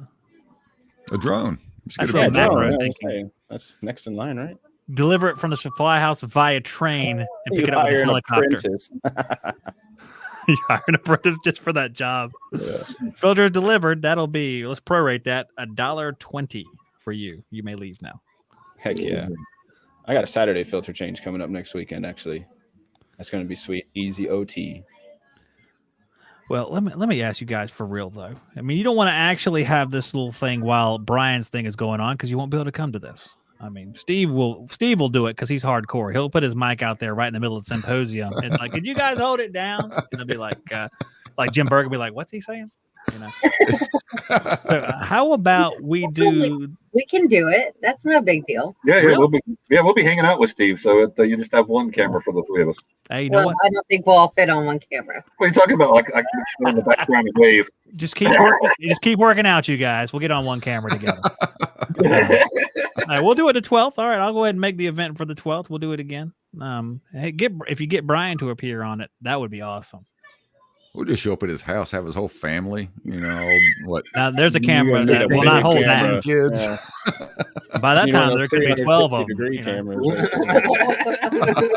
A drone. Just get That's a what big macro drone. thinking. That's next in line, right? Deliver it from the supply house via train and pick You it up with hire a an helicopter. apprentice. You hire an apprentice just for that job. Yeah. Filter delivered. That'll be, let's prorate that, $1.20 for you. You may leave now. Heck yeah. I got a Saturday filter change coming up next weekend, actually. That's going to be sweet. Easy OT. Well, let me ask you guys for real though. I mean, you don't want to actually have this little thing while Brian's thing is going on because you won't be able to come to this. I mean, Steve will do it because he's hardcore. He'll put his mic out there right in the middle of the symposium. It's like, could you guys hold it down? And it'll be like Jim Berg will be like, what's he saying? You know. So, how about we do? We can do it. That's no big deal. Yeah, Really? we'll be hanging out with Steve. So you just have one camera for the three of us. Hey, you know Well, what? I don't think we'll all fit on one camera. What are you talking about? Like I can sit in the background and wave. Just keep working out, you guys. We'll get on one camera together. All right, we'll do it the 12th. All right, I'll go ahead and make the event for the 12th. We'll do it again. Hey, if you get Brian to appear on it, that would be awesome. We'll just show up at his house, have his whole family, what? Now there's a camera You that got a will not big hold camera. that. Kids. Yeah. By that You know, time, those there could be 12 of them. 360-degree You know? cameras right there.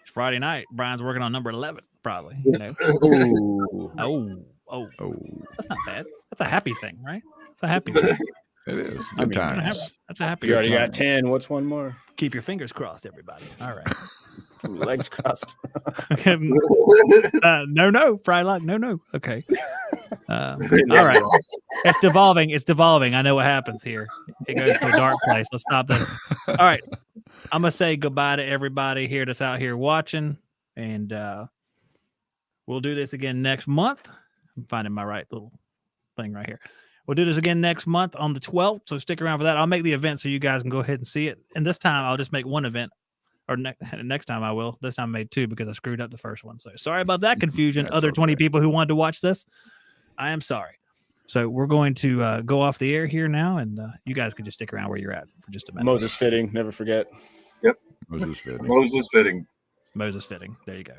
It's Friday night. Brian's working on number 11, probably. You know? Ooh. Oh, Oh, that's not bad. That's a happy thing, right? It's a happy thing. it is. I Good mean, times. that's a happy You already thing. got 10. What's one more? Keep your fingers crossed, everybody. All right. Legs crossed. No, Frylock, no. Okay. All right. It's devolving. It's devolving. I know what happens here. It goes to a dark place. Let's stop this. All right. I'm going to say goodbye to everybody here that's out here watching. And we'll do this again next month. I'm finding my right little thing right here. We'll do this again next month on the 12th. So stick around for that. I'll make the event so you guys can go ahead and see it. And this time I'll just make one event. Or next time I will. This time I made two because I screwed up the first one. So sorry about that confusion. Other 20 people who wanted to watch this, I am sorry. So we're going to go off the air here now, and you guys can just stick around where you're at for just a minute. Moses fitting. Never forget. Yep. Moses fitting. Moses fitting. Moses fitting. There you go.